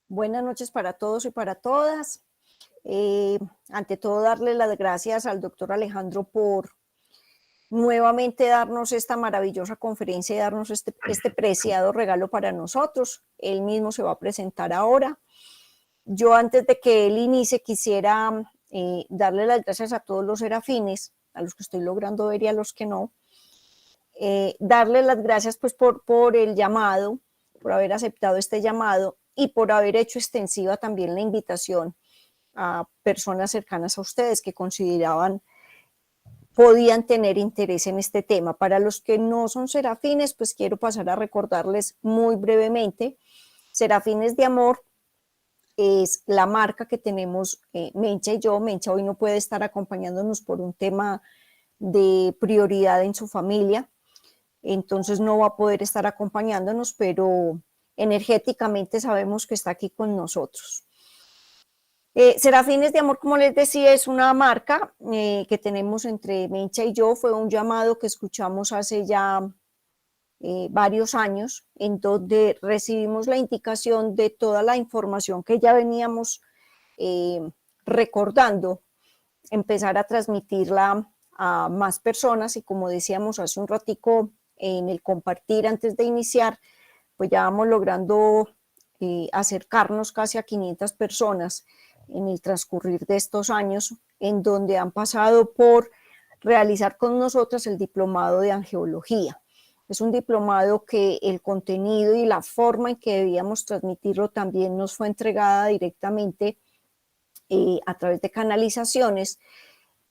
Buenas noches para todos y para todas. Ante todo, darle las gracias al doctor Alejandro por nuevamente darnos esta maravillosa conferencia y darnos este preciado regalo para nosotros. Él mismo se va a presentar ahora. Yo, antes de que él inicie, quisiera darle las gracias a todos los serafines, a los que estoy logrando ver y a los que no. Darle las gracias pues por el llamado, por haber aceptado este llamado y por haber hecho extensiva también la invitación a personas cercanas a ustedes que consideraban podían tener interés en este tema. Para los que no son serafines, pues quiero pasar a recordarles muy brevemente. Serafines de Amor es la marca que tenemos Mencha y yo. Mencha hoy no puede estar acompañándonos por un tema de prioridad en su familia, entonces no va a poder estar acompañándonos, pero energéticamente sabemos que está aquí con nosotros. Serafines de Amor, como les decía, es una marca que tenemos entre Mencha y yo. Fue un llamado que escuchamos hace ya varios años, en donde recibimos la indicación de toda la información que ya veníamos recordando, empezar a transmitirla a más personas, y como decíamos hace un ratico en el compartir antes de iniciar, pues ya vamos logrando acercarnos casi a 500 personas en el transcurrir de estos años, en donde han pasado por realizar con nosotras el diplomado de angeología. Es un diplomado que el contenido y la forma en que debíamos transmitirlo también nos fue entregada directamente a través de canalizaciones,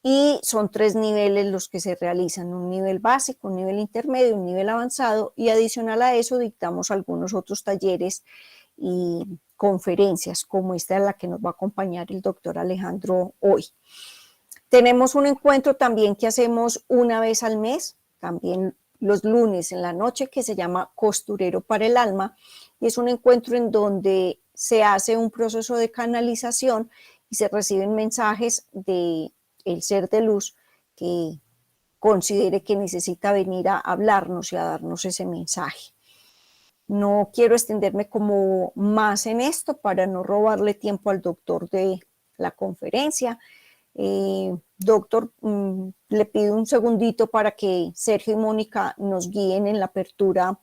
y son 3 niveles los que se realizan: un nivel básico, un nivel intermedio, un nivel avanzado, y adicional a eso dictamos algunos otros talleres y conferencias, como esta en la que nos va a acompañar el doctor Alejandro hoy. Tenemos un encuentro también que hacemos una vez al mes, también los lunes en la noche, que se llama Costurero para el Alma, y es un encuentro en donde se hace un proceso de canalización y se reciben mensajes de el ser de luz que considere que necesita venir a hablarnos y a darnos ese mensaje. No quiero extenderme como más en esto para no robarle tiempo al doctor de la conferencia. Doctor, le pido un segundito para que Sergio y Mónica nos guíen en la apertura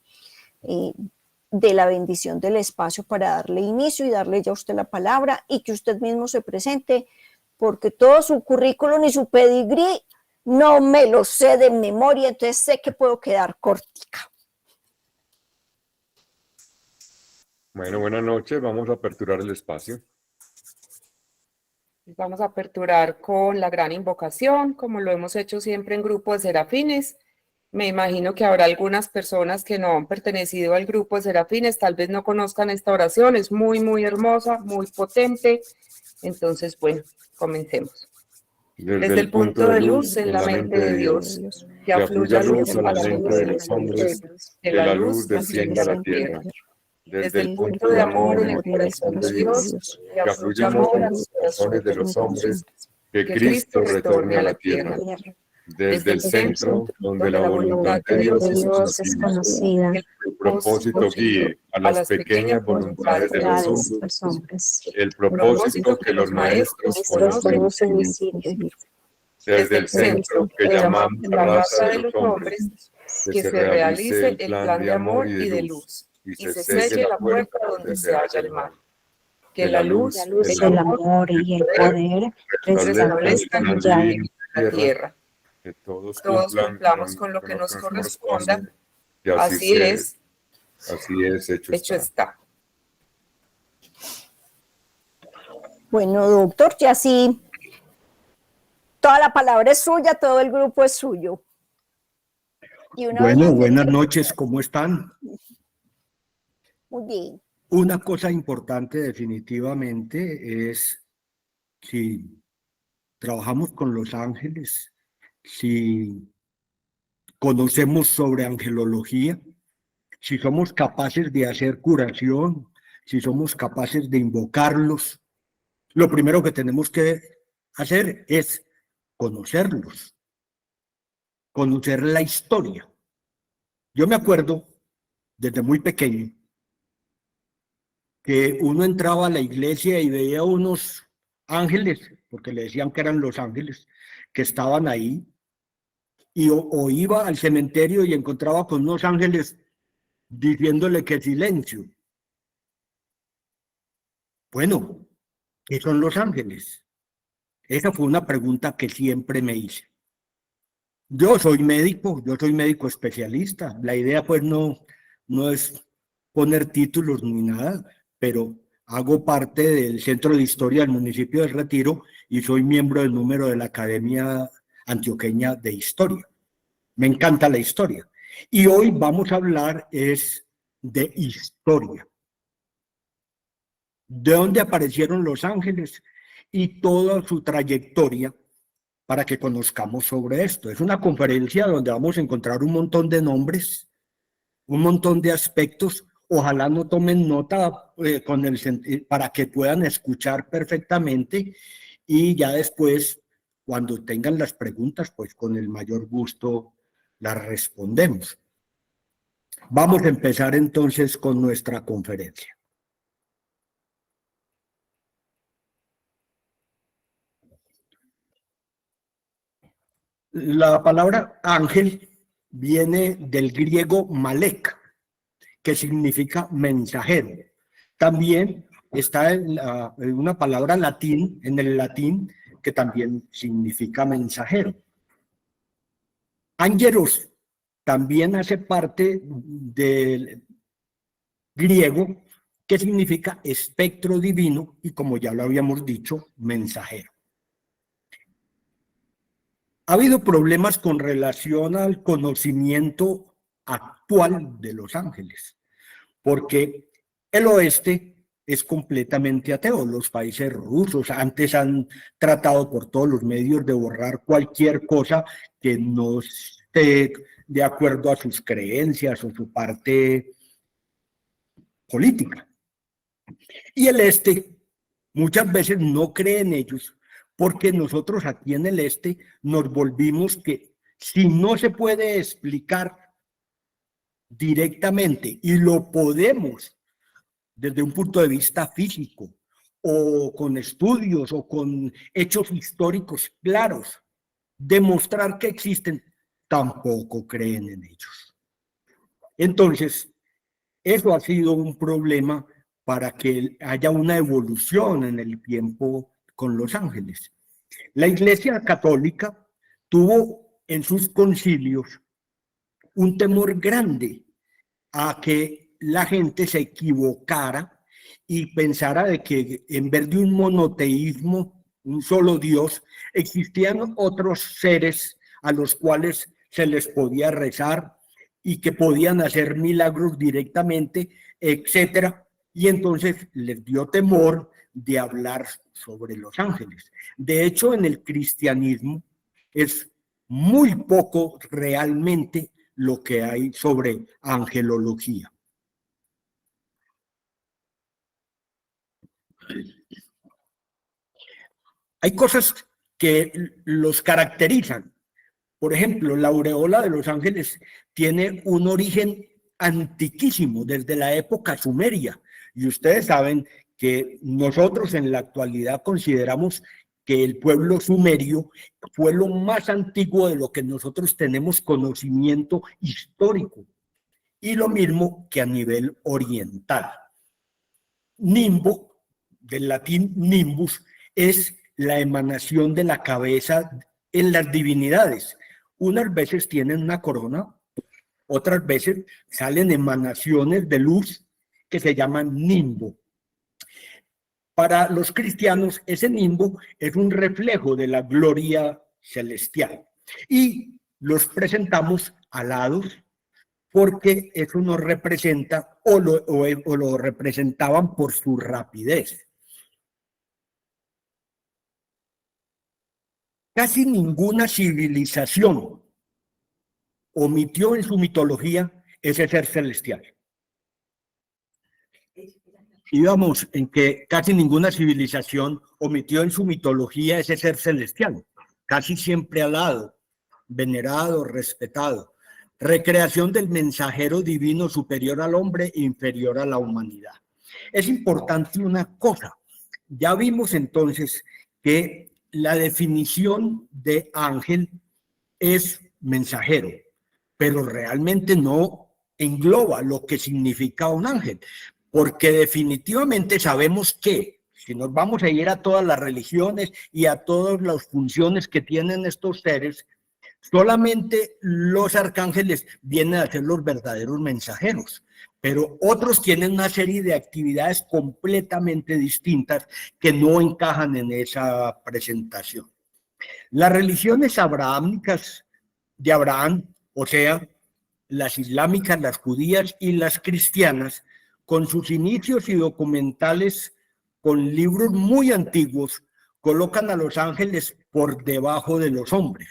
de la bendición del espacio para darle inicio y darle ya a usted la palabra, y que usted mismo se presente, porque todo su currículum y su pedigrí no me lo sé de memoria, entonces sé que puedo quedar cortica. Bueno, buenas noches, vamos a aperturar el espacio. Vamos a aperturar con la gran invocación, como lo hemos hecho siempre en grupo de serafines. Me imagino que habrá algunas personas que no han pertenecido al grupo de serafines, tal vez no conozcan esta oración, es muy, muy hermosa, muy potente. Entonces, bueno, comencemos. Desde el punto de luz en la mente de Dios, que afluya luz a la mente de los hombres, que la luz descienda a la tierra. Desde el punto de amor en el corazón de Dios, que afluya amor a los corazones de los hombres, que Cristo retorne a la tierra. Desde el centro, donde la voluntad de Dios es conocida, que el propósito guíe a las pequeñas voluntades de los hombres, el propósito que los maestros conocen y siguen. Desde el centro, que llamamos la raza de los hombres, que se realice el plan de amor y de luz, y se selle la puerta donde se halla el mal. Que la luz, el amor y el poder restablezcan ya en la tierra. Que todos cumplamos con lo que nos corresponda. Así es, hecho está. Bueno, doctor, ya sí, toda la palabra es suya, todo el grupo es suyo. Bueno, buenas noches, ¿cómo están? Muy bien. Una cosa importante definitivamente es, si trabajamos con los ángeles, si conocemos sobre angelología, si somos capaces de hacer curación, si somos capaces de invocarlos, lo primero que tenemos que hacer es conocerlos, conocer la historia. Yo me acuerdo, desde muy pequeño, que uno entraba a la iglesia y veía unos ángeles, porque le decían que eran los ángeles, que estaban ahí, o iba al cementerio y encontraba con unos ángeles diciéndole que silencio. Bueno, ¿qué son los ángeles? Esa fue una pregunta que siempre me hice. Yo soy médico especialista. La idea pues no es poner títulos ni nada, pero hago parte del Centro de Historia del municipio de Retiro y soy miembro del número de la Academia Antioqueña de Historia. Me encanta la historia. Y hoy vamos a hablar es de historia. ¿De dónde aparecieron los ángeles? Y toda su trayectoria para que conozcamos sobre esto. Es una conferencia donde vamos a encontrar un montón de nombres, un montón de aspectos. Ojalá no tomen nota para que puedan escuchar perfectamente y ya después, cuando tengan las preguntas, pues con el mayor gusto las respondemos. Vamos a empezar entonces con nuestra conferencia. La palabra ángel viene del griego malek, que significa mensajero. También está en una palabra en el latín, que también significa mensajero. Angelos también hace parte del griego, que significa espectro divino y, como ya lo habíamos dicho, mensajero. Ha habido problemas con relación al conocimiento actual de los ángeles, porque el oeste es completamente ateo. Los países rusos antes han tratado por todos los medios de borrar cualquier cosa que no esté de acuerdo a sus creencias o su parte política. Y el este muchas veces no cree en ellos, porque nosotros aquí en el este nos volvimos que si no se puede explicar directamente y lo podemos desde un punto de vista físico o con estudios o con hechos históricos claros, demostrar que existen, tampoco creen en ellos. Entonces, eso ha sido un problema para que haya una evolución en el tiempo con los ángeles. La Iglesia Católica tuvo en sus concilios un temor grande a que la gente se equivocara y pensara de que en vez de un monoteísmo, un solo Dios, existían otros seres a los cuales se les podía rezar y que podían hacer milagros directamente, etcétera. Y entonces les dio temor de hablar sobre los ángeles. De hecho, en el cristianismo es muy poco realmente lo que hay sobre angelología. Hay cosas que los caracterizan. Por ejemplo, la aureola de los ángeles tiene un origen antiquísimo, desde la época sumeria. Y ustedes saben que nosotros en la actualidad consideramos que el pueblo sumerio fue lo más antiguo de lo que nosotros tenemos conocimiento histórico. Y lo mismo que a nivel oriental. Nimbo, del latín nimbus, es la emanación de la cabeza en las divinidades. Unas veces tienen una corona, otras veces salen emanaciones de luz que se llaman nimbo. Para los cristianos, ese nimbo es un reflejo de la gloria celestial y los presentamos alados porque eso nos representa o lo representaban por su rapidez. Casi ninguna civilización omitió en su mitología ese ser celestial. Íbamos en que casi ninguna civilización omitió en su mitología ese ser celestial, casi siempre alado, venerado, respetado. Recreación del mensajero divino superior al hombre e inferior a la humanidad. Es importante una cosa. Ya vimos entonces que la definición de ángel es mensajero, pero realmente no engloba lo que significa un ángel, porque definitivamente sabemos que si nos vamos a ir a todas las religiones y a todas las funciones que tienen estos seres, solamente los arcángeles vienen a ser los verdaderos mensajeros, pero otros tienen una serie de actividades completamente distintas que no encajan en esa presentación. Las religiones abrahámicas de Abraham, o sea, las islámicas, las judías y las cristianas, con sus inicios y documentales con libros muy antiguos, colocan a los ángeles por debajo de los hombres.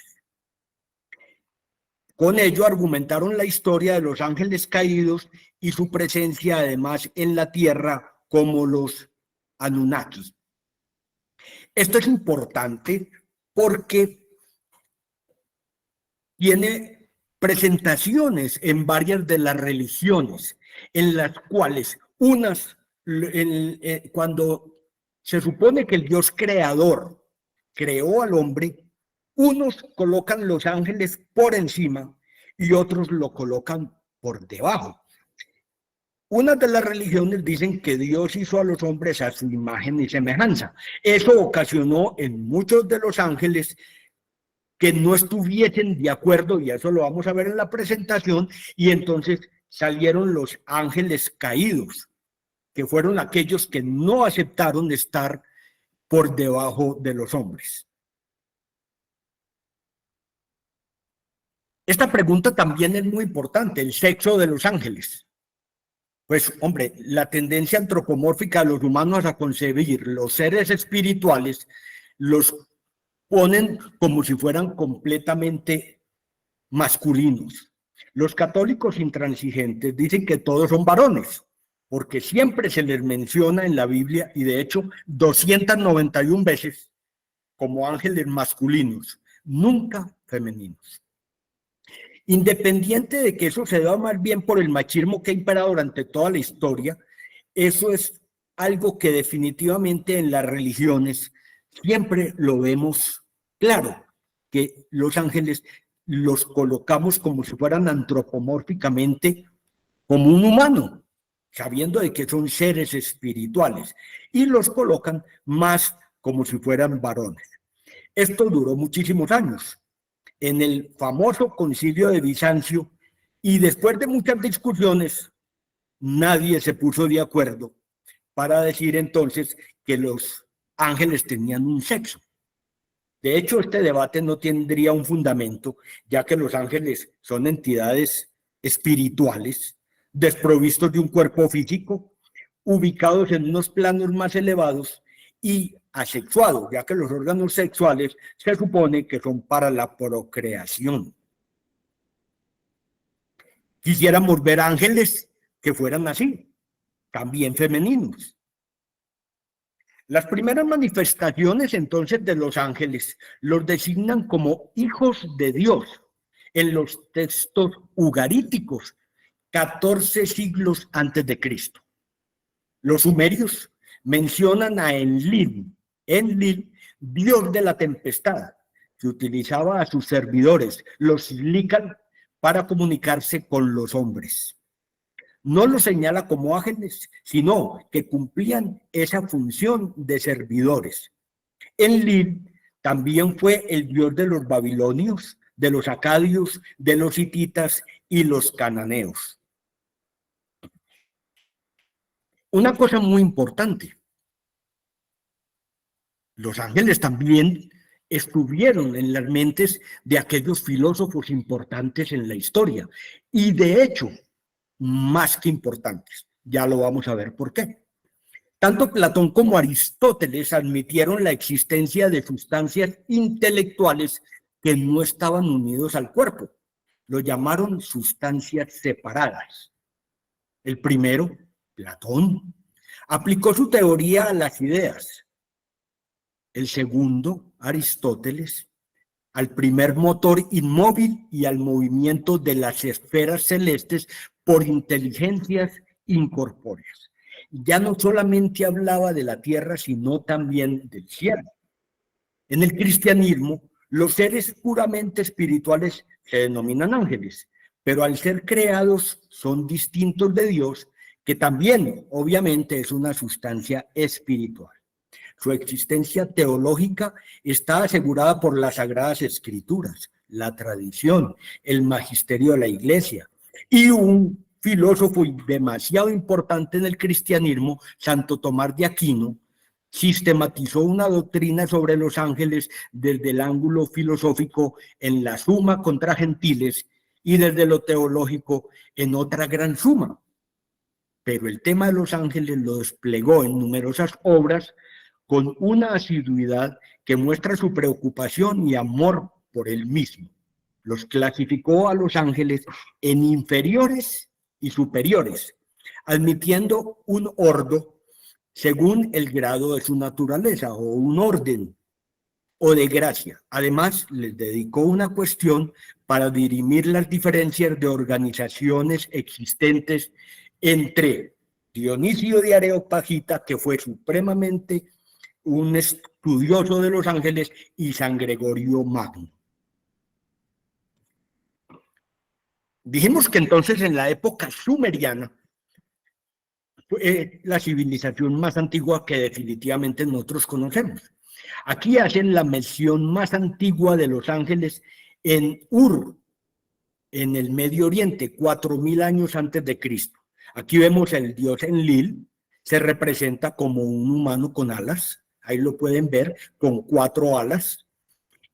Con ello argumentaron la historia de los ángeles caídos y su presencia además en la tierra como los Anunnaki. Esto es importante porque tiene presentaciones en varias de las religiones, en las cuales cuando se supone que el Dios creador creó al hombre, unos colocan los ángeles por encima y otros lo colocan por debajo. Unas de las religiones dicen que Dios hizo a los hombres a su imagen y semejanza. Eso ocasionó en muchos de los ángeles que no estuviesen de acuerdo, y eso lo vamos a ver en la presentación, y entonces salieron los ángeles caídos, que fueron aquellos que no aceptaron estar por debajo de los hombres. Esta pregunta también es muy importante, el sexo de los ángeles. Pues, hombre, la tendencia antropomórfica de los humanos a concebir los seres espirituales los ponen como si fueran completamente masculinos. Los católicos intransigentes dicen que todos son varones, porque siempre se les menciona en la Biblia, y de hecho 291 veces, como ángeles masculinos, nunca femeninos. Independiente de que eso se da más bien por el machismo que ha imperado durante toda la historia, eso es algo que definitivamente en las religiones siempre lo vemos claro, que los ángeles los colocamos como si fueran antropomórficamente como un humano, sabiendo de que son seres espirituales, y los colocan más como si fueran varones. Esto duró muchísimos años. En el famoso concilio de Bizancio, y después de muchas discusiones, nadie se puso de acuerdo para decir entonces que los ángeles tenían un sexo. De hecho, este debate no tendría un fundamento, ya que los ángeles son entidades espirituales, desprovistos de un cuerpo físico, ubicados en unos planos más elevados y asexuados, ya que los órganos sexuales se supone que son para la procreación. Quisiéramos ver ángeles que fueran así, también femeninos. Las primeras manifestaciones entonces de los ángeles los designan como hijos de Dios en los textos ugaríticos, 14 siglos antes de Cristo. Los sumerios mencionan a Enlil, dios de la tempestad, que utilizaba a sus servidores, los Lican, para comunicarse con los hombres. No los señala como ángeles, sino que cumplían esa función de servidores. Enlil también fue el dios de los babilonios, de los acadios, de los hititas y los cananeos. Una cosa muy importante, los ángeles también estuvieron en las mentes de aquellos filósofos importantes en la historia, y de hecho, más que importantes. Ya lo vamos a ver por qué. Tanto Platón como Aristóteles admitieron la existencia de sustancias intelectuales que no estaban unidos al cuerpo. Lo llamaron sustancias separadas. El primero, Platón, aplicó su teoría a las ideas. El segundo, Aristóteles, al primer motor inmóvil y al movimiento de las esferas celestes por inteligencias incorpóreas. ya no solamente hablaba de la tierra, sino también del cielo. En el cristianismo, los seres puramente espirituales se denominan ángeles, pero al ser creados son distintos de Dios, que también, obviamente, es una sustancia espiritual. Su existencia teológica está asegurada por las Sagradas Escrituras, la tradición, el magisterio de la Iglesia y un filósofo demasiado importante en el cristianismo, Santo Tomás de Aquino, sistematizó una doctrina sobre los ángeles desde el ángulo filosófico en la Suma contra Gentiles y desde lo teológico en otra gran suma. Pero el tema de los ángeles lo desplegó en numerosas obras con una asiduidad que muestra su preocupación y amor por él mismo. Los clasificó a los ángeles en inferiores y superiores, admitiendo un orden según el grado de su naturaleza, o un orden, o de gracia. Además, les dedicó una cuestión para dirimir las diferencias de organizaciones existentes entre Dionisio de Areopagita, que fue supremamente un estudioso de los ángeles, y San Gregorio Magno. Dijimos que entonces en la época sumeriana, la civilización más antigua que definitivamente nosotros conocemos. Aquí hacen la mención más antigua de los ángeles en Ur, en el Medio Oriente, 4000 años antes de Cristo. Aquí vemos el dios Enlil, se representa como un humano con alas, ahí lo pueden ver, con 4 alas,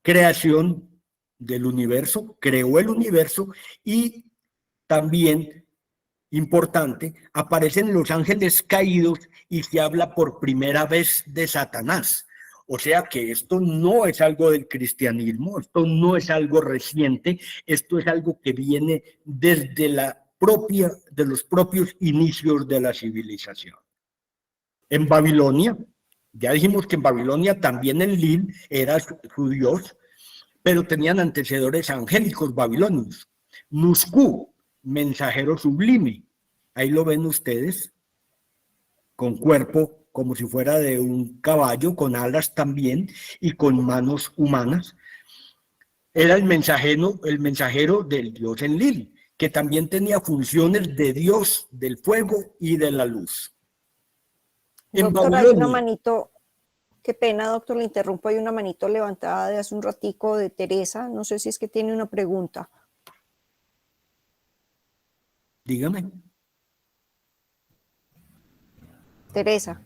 creación del universo, creó el universo, y también importante, aparecen los ángeles caídos y se habla por primera vez de Satanás. O sea que esto no es algo del cristianismo, esto no es algo reciente, esto es algo que viene desde de los propios inicios de la civilización. En Babilonia, ya dijimos que en Babilonia también Enlil era su dios, pero tenían antecedores angélicos babilonios. Nusku, mensajero sublime, ahí lo ven ustedes, con cuerpo como si fuera de un caballo, con alas también y con manos humanas. Era el mensajero del dios Enlil, que también tenía funciones de dios del fuego y de la luz. Doctor, hay una manito, qué pena, doctor, le interrumpo, hay una manito levantada de hace un ratico de Teresa, no sé si es que tiene una pregunta. Dígame. Teresa.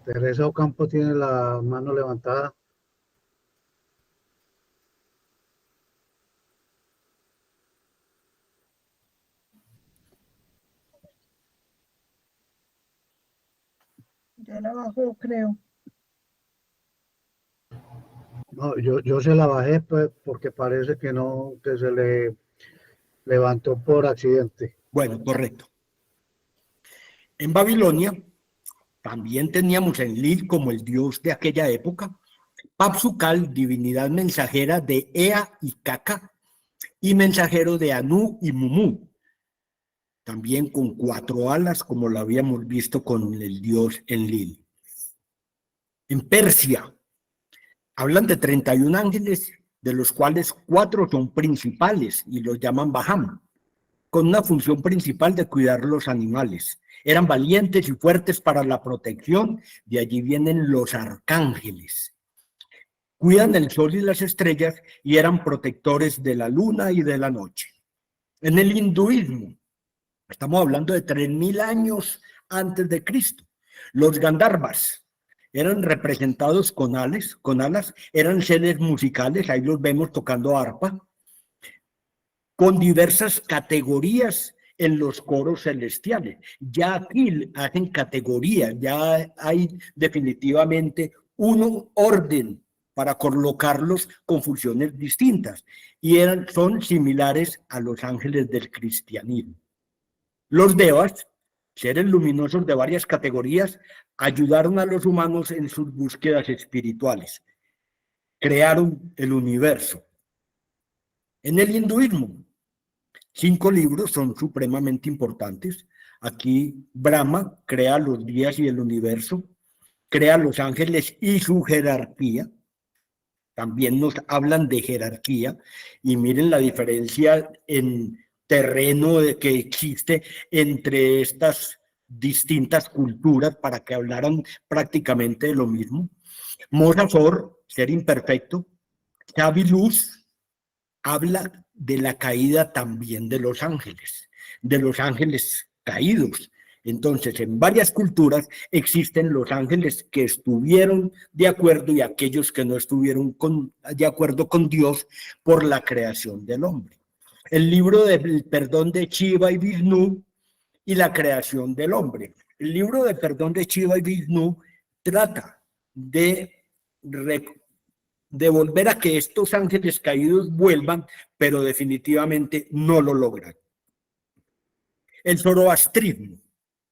Teresa Ocampo tiene la mano levantada. Ya la bajó, creo. No, yo se la bajé pues, porque parece que no, que se le levantó por accidente. Bueno, correcto. En Babilonia también teníamos a Enlil como el dios de aquella época, Papsukal, divinidad mensajera de Ea y Caca, y mensajero de Anu y Mumu, también con 4 alas, como lo habíamos visto con el dios Enlil. En Persia, hablan de 31 ángeles, de los cuales 4 son principales y los llaman Baham, con una función principal de cuidar los animales. Eran valientes y fuertes para la protección, de allí vienen los arcángeles. Cuidan el sol y las estrellas y eran protectores de la luna y de la noche. En el hinduismo, estamos hablando de 3000 años antes de Cristo, los Gandharvas eran representados con alas, eran seres musicales, ahí los vemos tocando arpa, con diversas categorías en los coros celestiales. Ya aquí hacen categorías, ya hay definitivamente un orden para colocarlos con funciones distintas, y son similares a los ángeles del cristianismo. Los devas, seres luminosos de varias categorías, ayudaron a los humanos en sus búsquedas espirituales. Crearon el universo. En el hinduismo, 5 libros son supremamente importantes. Aquí Brahma crea los días y el universo, crea los ángeles y su jerarquía. También nos hablan de jerarquía y miren la diferencia en terreno que existe entre estas distintas culturas para que hablaran prácticamente de lo mismo. Mosafor, ser imperfecto. Xavi Luz habla de la caída también de los ángeles caídos. Entonces, en varias culturas existen los ángeles que estuvieron de acuerdo y aquellos que no estuvieron de acuerdo con Dios por la creación del hombre. El libro del perdón de Shiva y Vishnu y la creación del hombre. El libro de perdón de Shiva y Vishnu trata de volver a que estos ángeles caídos vuelvan, pero definitivamente no lo logran. El zoroastrismo.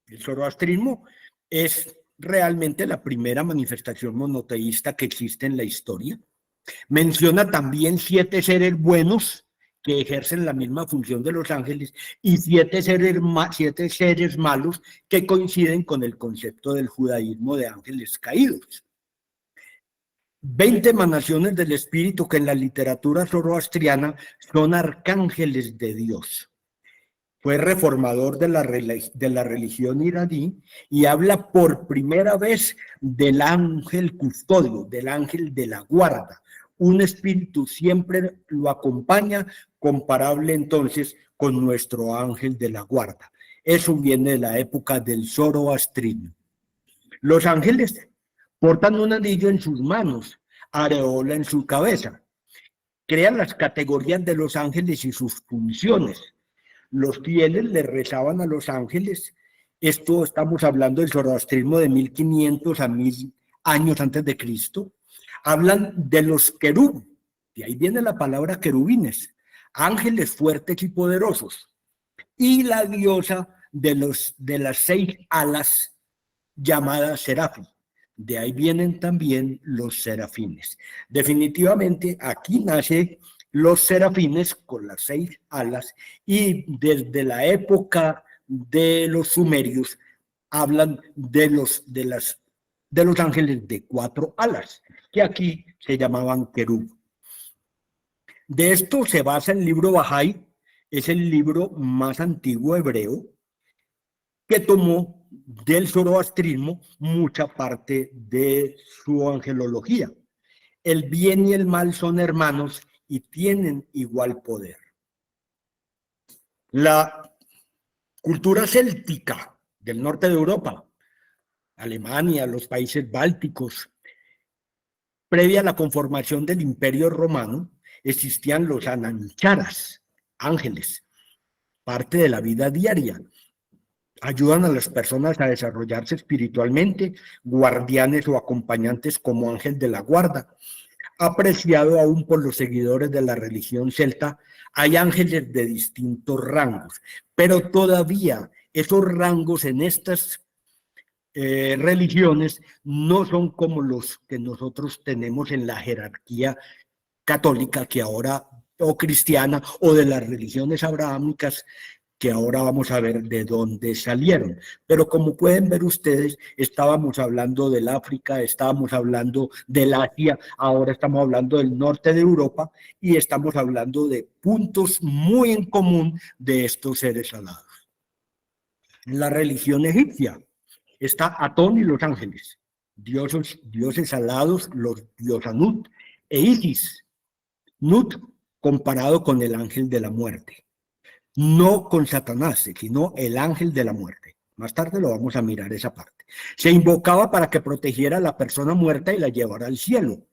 El zoroastrismo es realmente la primera manifestación monoteísta que existe en la historia. Menciona también 7 seres buenos que ejercen la misma función de los ángeles y 7 seres malos que coinciden con el concepto del judaísmo de ángeles caídos. 20 emanaciones del espíritu que en la literatura zoroastriana son arcángeles de Dios. Fue reformador de la religión iraní y habla por primera vez del ángel custodio, del ángel de la guarda. Un espíritu siempre lo acompaña, comparable entonces con nuestro ángel de la guarda. Eso viene de la época del zoroastrismo. Los ángeles portan un anillo en sus manos, areola en su cabeza. Crean las categorías de los ángeles y sus funciones. Los fieles le rezaban a los ángeles. Esto estamos hablando del zoroastrismo de 1500 a 1000 años antes de Cristo. Hablan de los querub, de ahí viene la palabra querubines, ángeles fuertes y poderosos. Y la diosa de las 6 alas llamada serafín. De ahí vienen también los serafines. Definitivamente aquí nace los serafines con las 6 alas y desde la época de los sumerios hablan de los ángeles de 4 alas, que aquí se llamaban querub. De esto se basa el libro Bahá'í, es el libro más antiguo hebreo que tomó del zoroastrismo mucha parte de su angelología. El bien y el mal son hermanos y tienen igual poder. La cultura céltica del norte de Europa, Alemania, los países bálticos, previa a la conformación del Imperio Romano, existían los anancharas, ángeles, parte de la vida diaria. Ayudan a las personas a desarrollarse espiritualmente, guardianes o acompañantes como ángel de la guarda. Apreciado aún por los seguidores de la religión celta, hay ángeles de distintos rangos, pero todavía esos rangos en estas religiones no son como los que nosotros tenemos en la jerarquía católica que ahora, o cristiana, o de las religiones abrahámicas, que ahora vamos a ver de dónde salieron. Pero como pueden ver ustedes, estábamos hablando del África, estábamos hablando del Asia, ahora estamos hablando del norte de Europa y estamos hablando de puntos muy en común de estos seres alados. En la religión egipcia está Atón y los ángeles, dioses alados, los dioses Nut e Isis. Nut comparado con el ángel de la muerte. No con Satanás, sino el ángel de la muerte. Más tarde lo vamos a mirar esa parte. Se invocaba para que protegiera a la persona muerta y la llevara al cielo.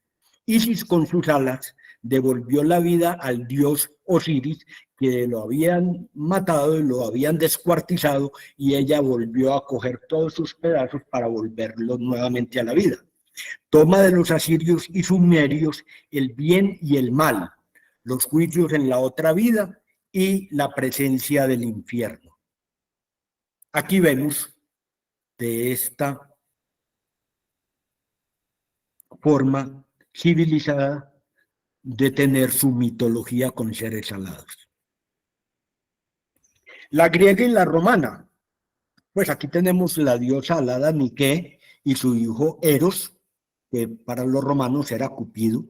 Isis con sus alas devolvió la vida al dios Osiris, que lo habían matado y lo habían descuartizado, y ella volvió a coger todos sus pedazos para volverlos nuevamente a la vida. Toma de los asirios y sumerios el bien y el mal, los juicios en la otra vida y la presencia del infierno. Aquí vemos de esta forma civilizada de tener su mitología con seres alados. La griega y la romana Pues aquí tenemos la diosa alada Nike y su hijo Eros, que para los romanos era Cupido,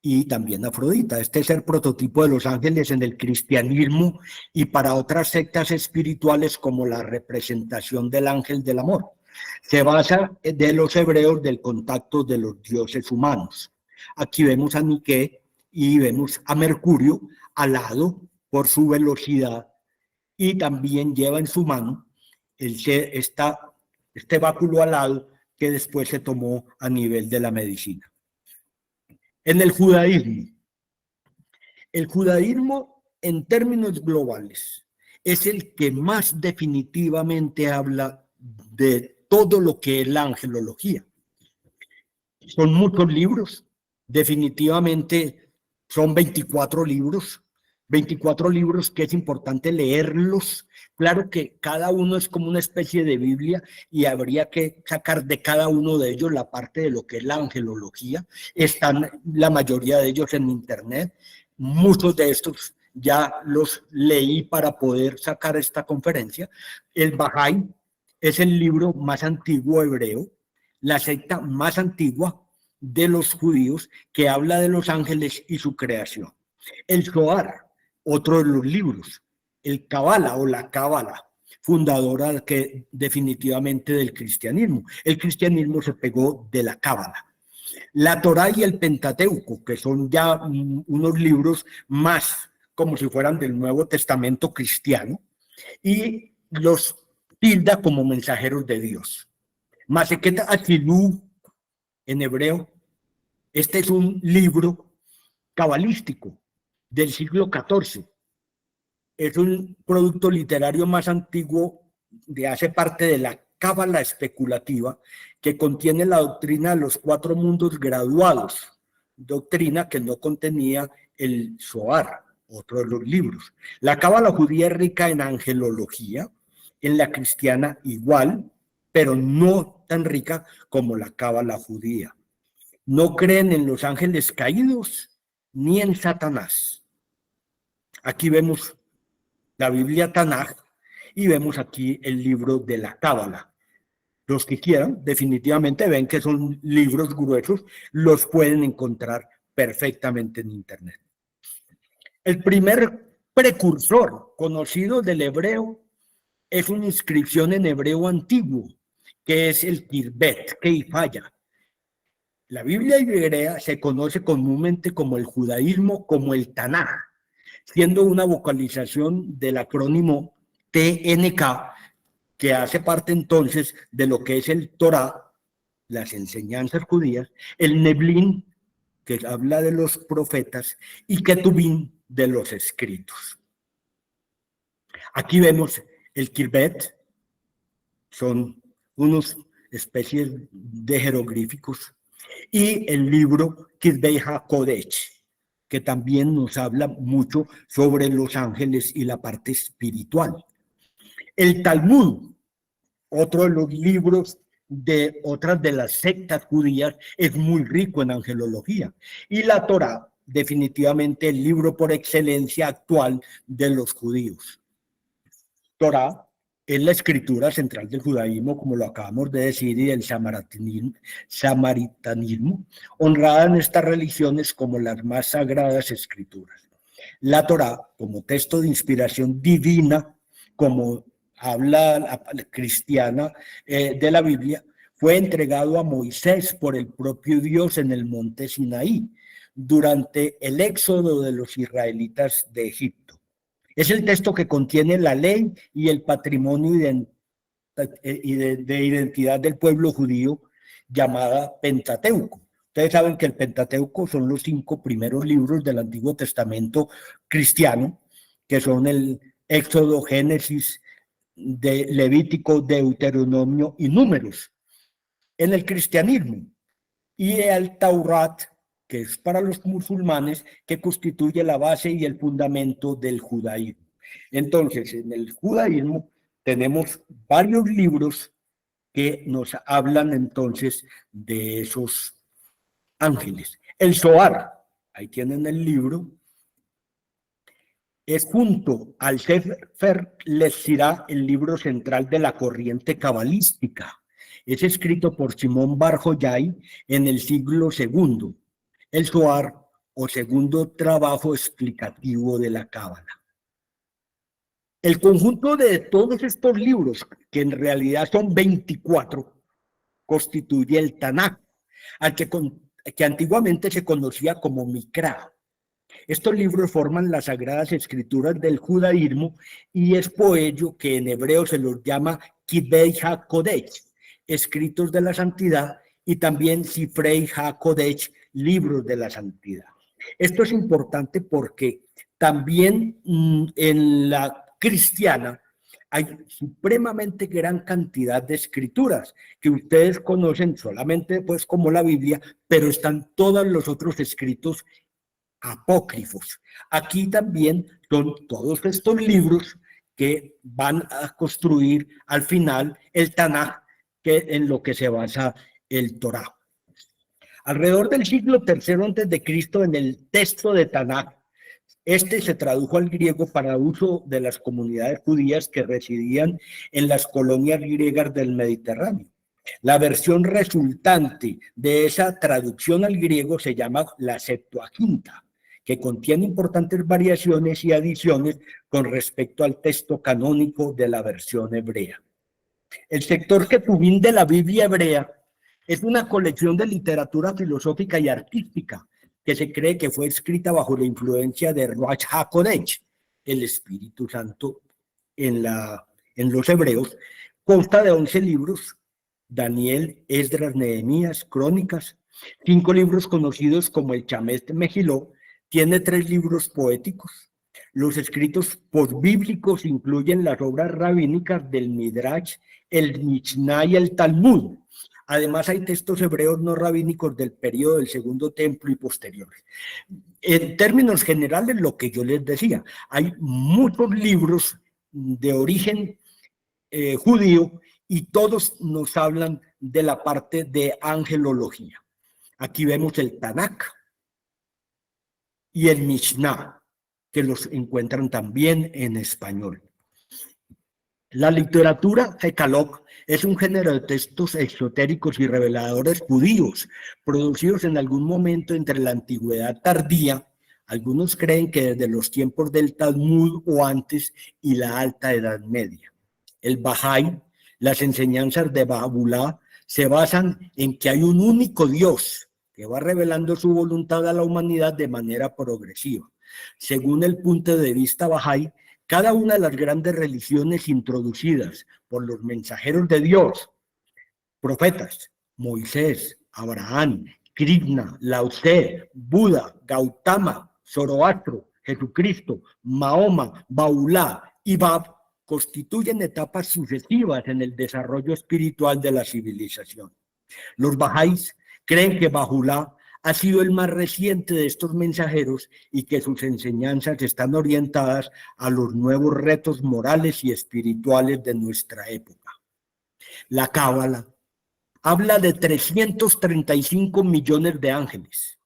y también Afrodita. Este es el prototipo de los ángeles en el cristianismo y para otras sectas espirituales como la representación del ángel del amor. Se basa de los hebreos del contacto de los dioses humanos. Aquí vemos a Nike y vemos a Mercurio alado por su velocidad y también lleva en su mano este báculo alado que después se tomó a nivel de la medicina. En el judaísmo en términos globales es el que más definitivamente habla de todo lo que es la angelología. Son muchos libros, definitivamente son 24 libros que es importante leerlos. Claro que cada uno es como una especie de Biblia y habría que sacar de cada uno de ellos la parte de lo que es la angelología. Están la mayoría de ellos en internet. Muchos de estos ya los leí para poder sacar esta conferencia. El Bahá'í es el libro más antiguo hebreo, la secta más antigua de los judíos que habla de los ángeles y su creación. El Zohar, otro de los libros, el Kabbalah o la Cábala, fundadora definitivamente del cristianismo. El cristianismo se pegó de la Cábala. La Torá y el Pentateuco, que son ya unos libros más como si fueran del Nuevo Testamento cristiano, y los tilda como mensajeros de Dios. Maseket Atzilú, en hebreo, este es un libro cabalístico del siglo XIV. Es un producto literario más antiguo, hace parte de la cábala especulativa, que contiene la doctrina de los 4 mundos graduados, doctrina que no contenía el Zohar, otro de los libros. La cábala judía es rica en angelología, en la cristiana igual, pero no tan rica como la cábala judía. No creen en los ángeles caídos ni en Satanás. Aquí vemos la Biblia Tanaj y vemos aquí el libro de la Cábala. Los que quieran, definitivamente ven que son libros gruesos, los pueden encontrar perfectamente en internet. El primer precursor conocido del hebreo es una inscripción en hebreo antiguo, que es el Kirbet, Keifaya. La Biblia hebrea se conoce comúnmente como el judaísmo, como el Tanaj, siendo una vocalización del acrónimo TNK, que hace parte entonces de lo que es el Torá, las enseñanzas judías, el Neblín, que habla de los profetas, y Ketubín, de los escritos. Aquí vemos el Kirbet, son unas especies de jeroglíficos, y el libro Kirbei HaKodesh, que también nos habla mucho sobre los ángeles y la parte espiritual. El Talmud, otro de los libros de otras de las sectas judías, es muy rico en angelología. Y la Torá, definitivamente el libro por excelencia actual de los judíos. Torá es la escritura central del judaísmo, como lo acabamos de decir, y del samaritanismo, honrada en estas religiones como las más sagradas escrituras. La Torá, como texto de inspiración divina, como habla la cristiana de la Biblia, fue entregado a Moisés por el propio Dios en el monte Sinaí, durante el éxodo de los israelitas de Egipto. Es el texto que contiene la ley y el patrimonio de identidad del pueblo judío, llamada Pentateuco. Ustedes saben que el Pentateuco son los 5 primeros libros del Antiguo Testamento cristiano, que son el Éxodo, Génesis, de Levítico, Deuteronomio y Números. En el cristianismo, y el Taurat, que es para los musulmanes, que constituye la base y el fundamento del judaísmo. Entonces, en el judaísmo tenemos varios libros que nos hablan entonces de esos ángeles. El Zohar, ahí tienen el libro, Es junto al Sefer Yetzirah el libro central de la corriente cabalística. Es escrito por Simón Bar Joyai en el siglo II, el Zohar o segundo trabajo explicativo de la Cábala. El conjunto de todos estos libros, que en realidad son 24, constituye el Tanaj, al que antiguamente se conocía como Mikra. Estos libros forman las sagradas escrituras del judaísmo y es por ello que en hebreo se los llama Kidei HaKodesh, escritos de la santidad, y también Sifrei HaKodesh, libros de la santidad. Esto es importante porque también en la cristiana hay supremamente gran cantidad de escrituras que ustedes conocen solamente pues como la Biblia, pero están todos los otros escritos apócrifos. Aquí también son todos estos libros que van a construir al final el Tanaj, que en lo que se basa el Torá. Alrededor del siglo III a.C., en el texto de Tanaj, este se tradujo al griego para uso de las comunidades judías que residían en las colonias griegas del Mediterráneo. La versión resultante de esa traducción al griego se llama la Septuaginta, que contiene importantes variaciones y adiciones con respecto al texto canónico de la versión hebrea. El sector Ketubín de la Biblia hebrea es una colección de literatura filosófica y artística que se cree que fue escrita bajo la influencia de Ruach HaKodesh, el Espíritu Santo en los hebreos. Consta de 11 libros: Daniel, Esdras, Nehemías, Crónicas, 5 libros conocidos como el Chamet Mejiló, tiene 3 libros poéticos. Los escritos postbíblicos incluyen las obras rabínicas del Midrash, el Mishnah y el Talmud. Además, hay textos hebreos no rabínicos del periodo del Segundo Templo y posteriores. En términos generales, lo que yo les decía, hay muchos libros de origen judío y todos nos hablan de la parte de angelología. Aquí vemos el Tanaj y el Mishnah, que los encuentran también en español. La literatura Hekalok es un género de textos exotéricos y reveladores judíos, producidos en algún momento entre la antigüedad tardía, algunos creen que desde los tiempos del Talmud o antes, y la Alta Edad Media. El Bahá'í, las enseñanzas de Baha'u'lláh se basan en que hay un único Dios que va revelando su voluntad a la humanidad de manera progresiva. Según el punto de vista Bahá'í, cada una de las grandes religiones introducidas por los mensajeros de Dios, profetas, Moisés, Abraham, Krishna, Lao Tse, Buda, Gautama, Zoroastro, Jesucristo, Mahoma, Baha'u'lláh y Bab, constituyen etapas sucesivas en el desarrollo espiritual de la civilización. Los Bahá'ís creen que Baha'u'lláh ha sido el más reciente de estos mensajeros y que sus enseñanzas están orientadas a los nuevos retos morales y espirituales de nuestra época. La Cábala habla de 335 millones de ángeles.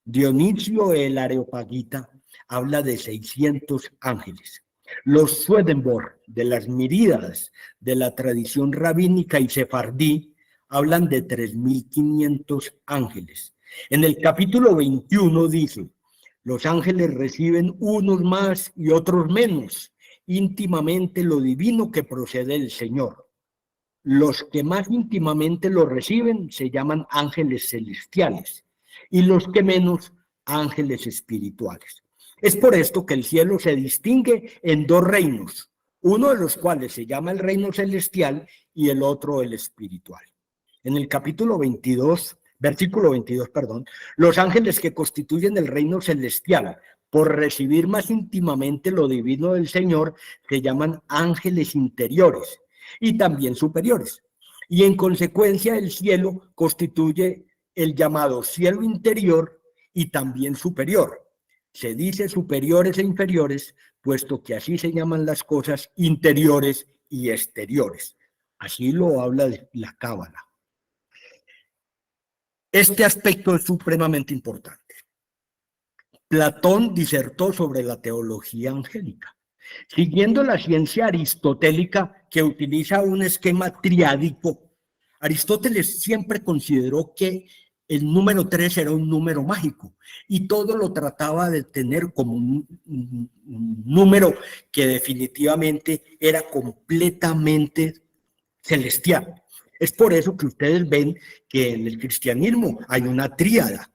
Dionisio el Areopagita habla de 600 ángeles. Los Swedenborg, de las Miríadas de la tradición rabínica y sefardí, hablan de 3.500 ángeles. En el capítulo 21 dice: los ángeles reciben unos más y otros menos, íntimamente lo divino que procede del Señor. Los que más íntimamente lo reciben se llaman ángeles celestiales y los que menos, ángeles espirituales. Es por esto que el cielo se distingue en 2 reinos, uno de los cuales se llama el reino celestial y el otro el espiritual. En el capítulo 22, versículo 22, los ángeles que constituyen el reino celestial, por recibir más íntimamente lo divino del Señor, se llaman ángeles interiores y también superiores. Y en consecuencia el cielo constituye el llamado cielo interior y también superior. Se dice superiores e inferiores, puesto que así se llaman las cosas interiores y exteriores. Así lo habla de la Cábala. Este aspecto es supremamente importante. Platón disertó sobre la teología angélica, siguiendo la ciencia aristotélica que utiliza un esquema triádico. Aristóteles siempre consideró que el número 3 era un número mágico y todo lo trataba de tener como un número que definitivamente era completamente celestial. Es por eso que ustedes ven que en el cristianismo hay una tríada,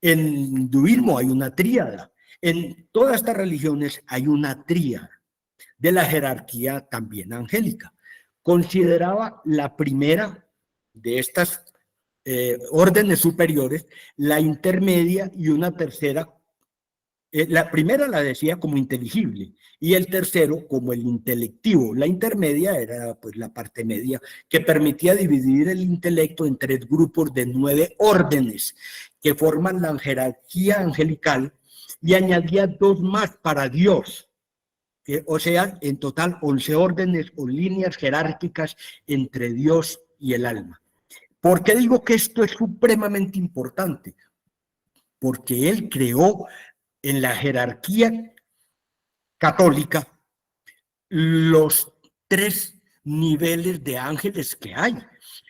en el hinduismo hay una tríada, en todas estas religiones hay una tríada de la jerarquía también angélica. Consideraba la primera de estas órdenes superiores, la intermedia y una tercera. La primera la decía como inteligible y el tercero como el intelectivo. La intermedia era pues la parte media que permitía dividir el intelecto en 3 grupos de 9 órdenes que forman la jerarquía angelical y añadía 2 más para Dios. O sea, en total 11 órdenes o líneas jerárquicas entre Dios y el alma. ¿Por qué digo que esto es supremamente importante? Porque él creó en la jerarquía católica los 3 niveles de ángeles que hay,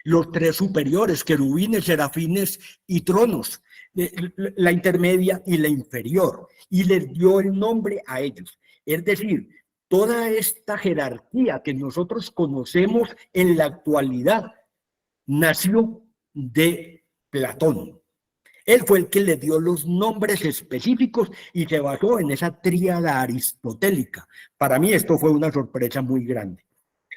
los 3 superiores, querubines, serafines y tronos, la intermedia y la inferior, y les dio el nombre a ellos. Es decir, toda esta jerarquía que nosotros conocemos en la actualidad nació de Platón. Él fue el que le dio los nombres específicos y se basó en esa tríada aristotélica. Para mí esto fue una sorpresa muy grande.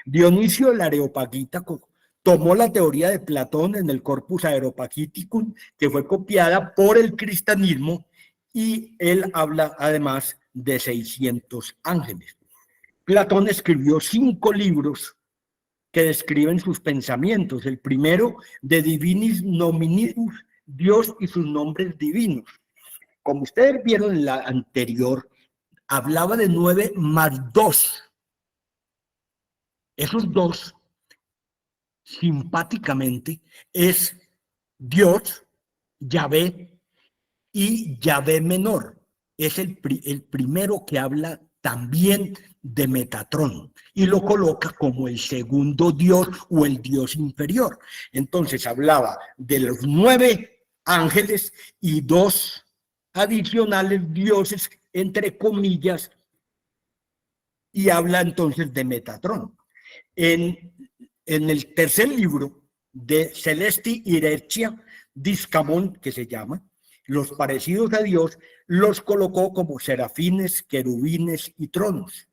Dionisio el Areopagítaco tomó la teoría de Platón en el Corpus Areopagiticum, que fue copiada por el cristianismo, y él habla además de 600 ángeles. Platón escribió 5 libros que describen sus pensamientos. El primero, De Divinis Nominibus, Dios y sus nombres divinos. Como ustedes vieron en la anterior, hablaba de 9 más 2. Esos 2, simpáticamente, es Dios, Yahvé y Yahvé menor. Es el primero que habla también de Metatrón y lo coloca como el segundo Dios o el Dios inferior. Entonces hablaba de los 9 ángeles y 2 adicionales dioses, entre comillas, y habla entonces de Metatrón. En el tercer libro de Celesti Inertia Discamón, que se llama, los parecidos a Dios, los colocó como serafines, querubines y tronos.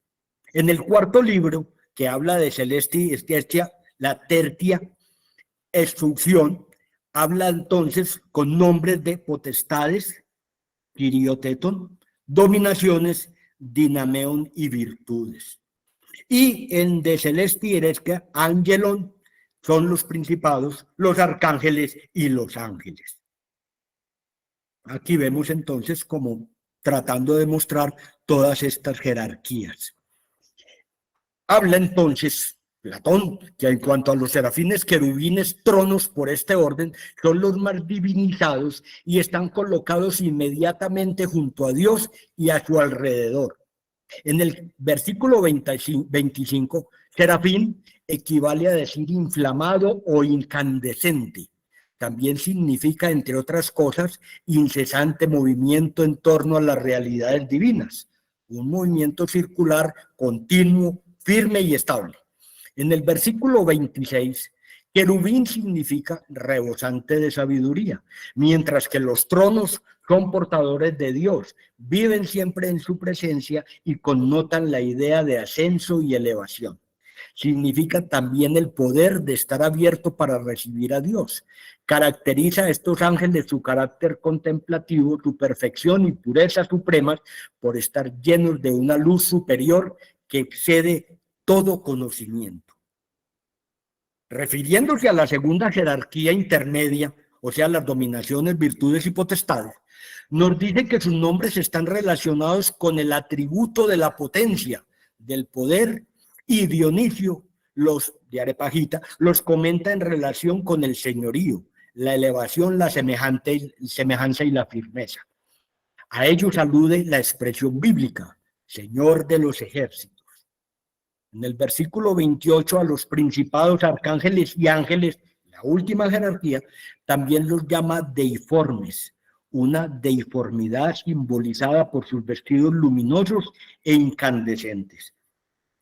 En el cuarto libro, que habla de Celesti Inertia, la tertia instrucción, habla entonces con nombres de potestades, kirioteton, dominaciones, dinameon y virtudes. Y en De Celesti Inertia, angelon, son los principados, los arcángeles y los ángeles. Aquí vemos entonces como tratando de mostrar todas estas jerarquías. Habla entonces Platón que en cuanto a los serafines, querubines, tronos por este orden, son los más divinizados y están colocados inmediatamente junto a Dios y a su alrededor. En el versículo 25, serafín equivale a decir inflamado o incandescente. También significa, entre otras cosas, incesante movimiento en torno a las realidades divinas. Un movimiento circular, continuo, firme y estable. En el versículo 26, querubín significa rebosante de sabiduría, mientras que los tronos son portadores de Dios, viven siempre en su presencia y connotan la idea de ascenso y elevación. Significa también el poder de estar abierto para recibir a Dios. Caracteriza a estos ángeles su carácter contemplativo, su perfección y pureza supremas por estar llenos de una luz superior que excede todo conocimiento. Refiriéndose a la segunda jerarquía intermedia, o sea, las dominaciones, virtudes y potestades, nos dice que sus nombres están relacionados con el atributo de la potencia, del poder, y Dionisio, los de Areopagita, los comenta en relación con el señorío, la elevación, la semejanza y la firmeza. A ellos alude la expresión bíblica, Señor de los ejércitos. En el versículo 28, a los principados, arcángeles y ángeles, la última jerarquía, también los llama deiformes, una deiformidad simbolizada por sus vestidos luminosos e incandescentes.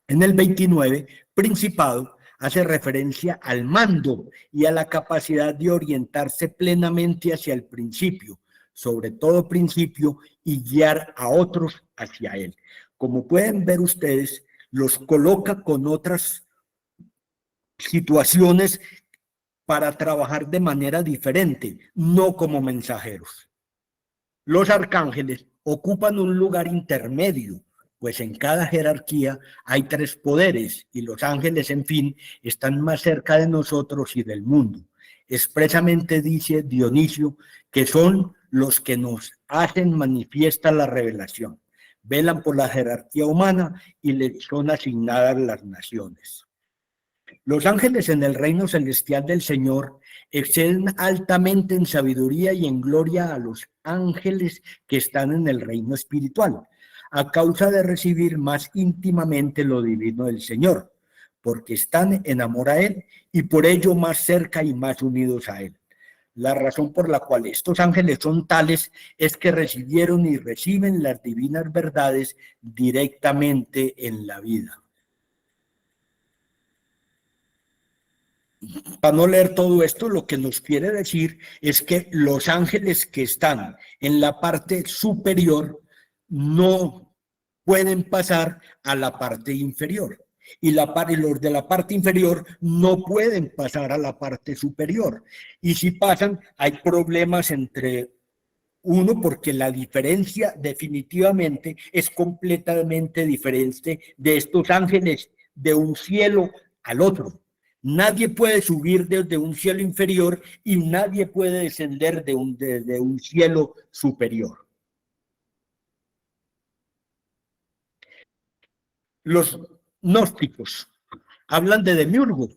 En el 29, principado hace referencia al mando y a la capacidad de orientarse plenamente hacia el principio, sobre todo principio, y guiar a otros hacia él. Como pueden ver ustedes, los coloca con otras situaciones para trabajar de manera diferente, no como mensajeros. Los arcángeles ocupan un lugar intermedio, pues en cada jerarquía hay 3 poderes y los ángeles, en fin, están más cerca de nosotros y del mundo. Expresamente dice Dionisio que son los que nos hacen manifiesta la revelación, velan por la jerarquía humana y les son asignadas las naciones. Los ángeles en el reino celestial del Señor exceden altamente en sabiduría y en gloria a los ángeles que están en el reino espiritual, a causa de recibir más íntimamente lo divino del Señor, porque están en amor a Él y por ello más cerca y más unidos a Él. La razón por la cual estos ángeles son tales es que recibieron y reciben las divinas verdades directamente en la vida. Para no leer todo esto, lo que nos quiere decir es que los ángeles que están en la parte superior no pueden pasar a la parte inferior. Y los de la parte inferior no pueden pasar a la parte superior. Y si pasan, hay problemas entre uno, porque la diferencia definitivamente es completamente diferente de estos ángeles de un cielo al otro. Nadie puede subir desde un cielo inferior y nadie puede descender desde un cielo superior. Los gnósticos hablan de Demiurgo,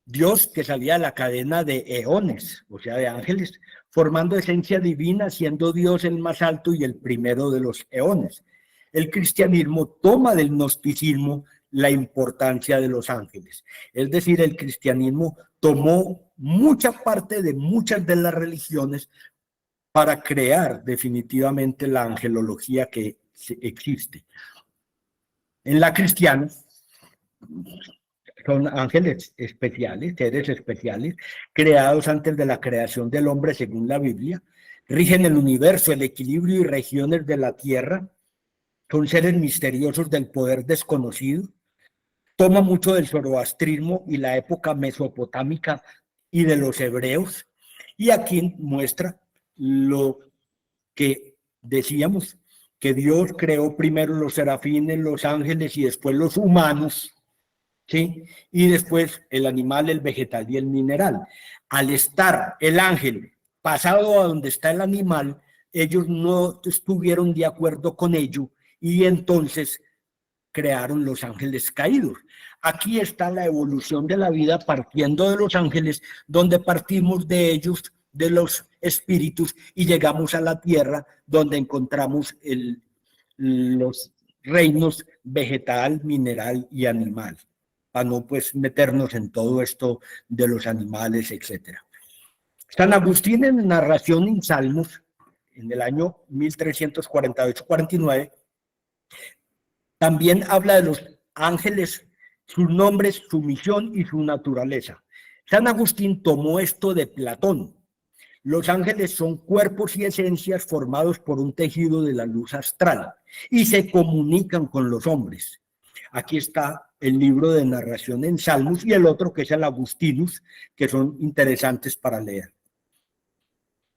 Dios que salía de la cadena de eones, o sea, de ángeles, formando esencia divina, siendo Dios el más alto y el primero de los eones. El cristianismo toma del gnosticismo la importancia de los ángeles. Es decir, el cristianismo tomó mucha parte de muchas de las religiones para crear definitivamente la angelología que existe. En la cristiana son ángeles especiales, seres especiales, creados antes de la creación del hombre según la Biblia, rigen el universo, el equilibrio y regiones de la tierra, son seres misteriosos del poder desconocido, toma mucho del zoroastrismo y la época mesopotámica y de los hebreos, y aquí muestra lo que decíamos, que Dios creó primero los serafines, los ángeles y después los humanos, ¿sí? Y después el animal, el vegetal y el mineral. Al estar el ángel pasado a donde está el animal, ellos no estuvieron de acuerdo con ello y entonces crearon los ángeles caídos. Aquí está la evolución de la vida partiendo de los ángeles, donde partimos de ellos, de los espíritus, y llegamos a la tierra, donde encontramos los reinos vegetal, mineral y animal, para no pues meternos en todo esto de los animales, etc. San Agustín, en narración en Salmos, en el año 1348-49, también habla de los ángeles, sus nombres, su misión y su naturaleza. San Agustín tomó esto de Platón. Los ángeles son cuerpos y esencias formados por un tejido de la luz astral y se comunican con los hombres. Aquí está el libro de narración en Salmos y el otro que es el Agustinus, que son interesantes para leer.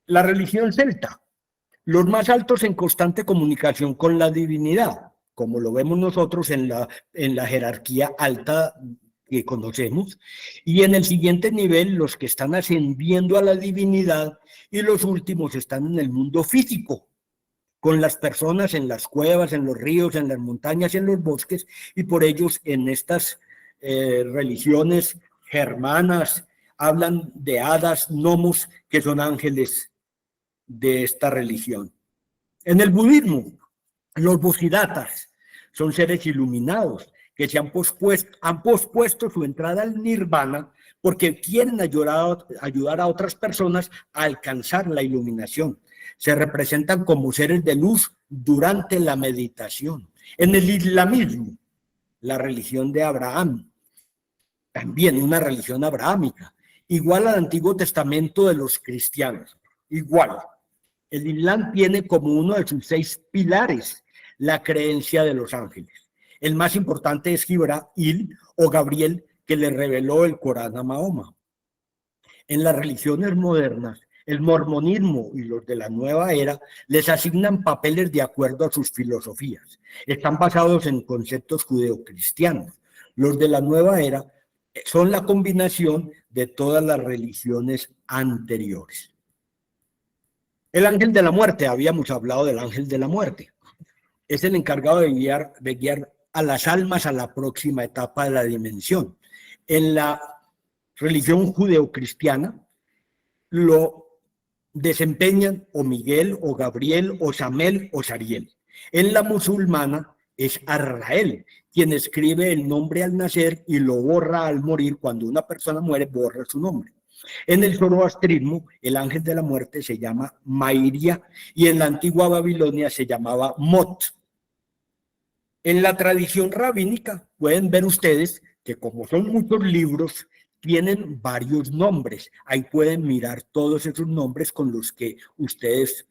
La religión celta, los más altos en constante comunicación con la divinidad, como lo vemos nosotros en la jerarquía alta que conocemos, y en el siguiente nivel los que están ascendiendo a la divinidad, y los últimos están en el mundo físico, con las personas en las cuevas, en los ríos, en las montañas, en los bosques, y por ellos en estas religiones germanas hablan de hadas, gnomos, que son ángeles de esta religión. En el budismo, los bodhisattvas son seres iluminados que se han pospuesto su entrada al nirvana porque quieren ayudar a otras personas a alcanzar la iluminación. Se representan como seres de luz durante la meditación. En el islamismo, la religión de Abraham, también una religión abrahámica, igual al Antiguo Testamento de los cristianos, igual. El Islam tiene como uno de sus 6 pilares la creencia de los ángeles. El más importante es Jibril o Gabriel, que le reveló el Corán a Mahoma. En las religiones modernas, el mormonismo y los de la nueva era les asignan papeles de acuerdo a sus filosofías. Están basados en conceptos judeocristianos. Los de la nueva era son la combinación de todas las religiones anteriores. El ángel de la muerte, habíamos hablado del ángel de la muerte. Es el encargado de guiar a las almas a la próxima etapa de la dimensión. En la religión judeocristiana lo desempeñan o Miguel, o Gabriel, o Samel, o Sariel. En la musulmana es Arrael, quien escribe el nombre al nacer y lo borra al morir. Cuando una persona muere, borra su nombre. En el zoroastrismo, el ángel de la muerte se llama Mairia y en la antigua Babilonia se llamaba Mot. En la tradición rabínica pueden ver ustedes que como son muchos libros, tienen varios nombres. Ahí pueden mirar todos esos nombres con los que ustedes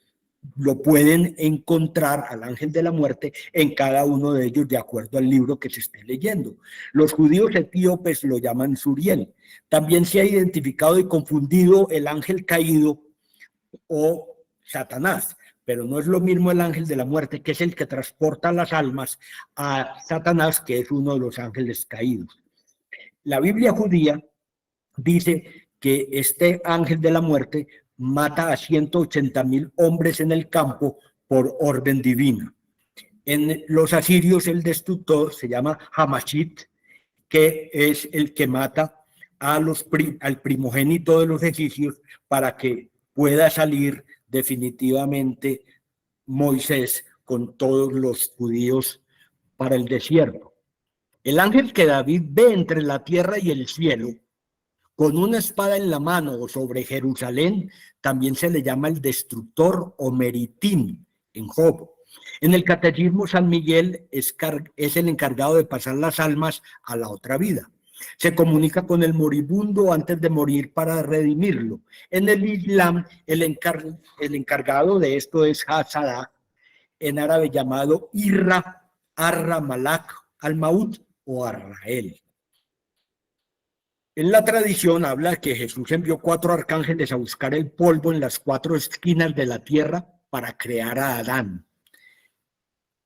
lo pueden encontrar al ángel de la muerte en cada uno de ellos de acuerdo al libro que se esté leyendo. Los judíos etíopes lo llaman Suriel. También se ha identificado y confundido el ángel caído o Satanás, pero no es lo mismo el ángel de la muerte, que es el que transporta las almas, a Satanás, que es uno de los ángeles caídos. La Biblia judía dice que este ángel de la muerte mata a 180,000 hombres en el campo por orden divina. En los asirios el destructor se llama Hamashit, que es el que mata al primogénito de los egipcios para que pueda salir definitivamente Moisés con todos los judíos para el desierto. El ángel que David ve entre la tierra y el cielo, con una espada en la mano o sobre Jerusalén, también se le llama el destructor o Meritín en Job. En el catecismo, San Miguel es el encargado de pasar las almas a la otra vida. Se comunica con el moribundo antes de morir para redimirlo. En el Islam, el encargado de esto es Hasadah, en árabe llamado Irra, Arra, Malak, Al-Maut o Arrael. En la tradición habla que Jesús envió 4 arcángeles a buscar el polvo en las 4 esquinas de la tierra para crear a Adán.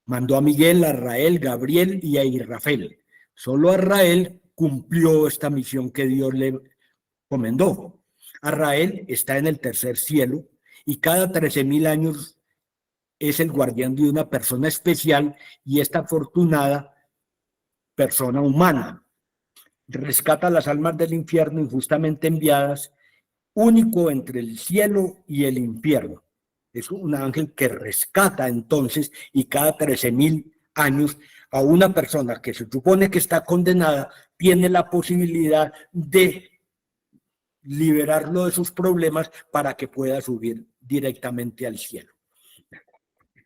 Mandó a Miguel, a Arrael, Gabriel y a Israfel. Solo Arrael cumplió esta misión que Dios le encomendó. Arrael está en el tercer cielo y cada 13,000 años es el guardián de una persona especial y esta afortunada persona humana. Rescata las almas del infierno injustamente enviadas, único entre el cielo y el infierno. Es un ángel que rescata entonces y cada 13,000 años a una persona que se supone que está condenada, tiene la posibilidad de liberarlo de sus problemas para que pueda subir directamente al cielo.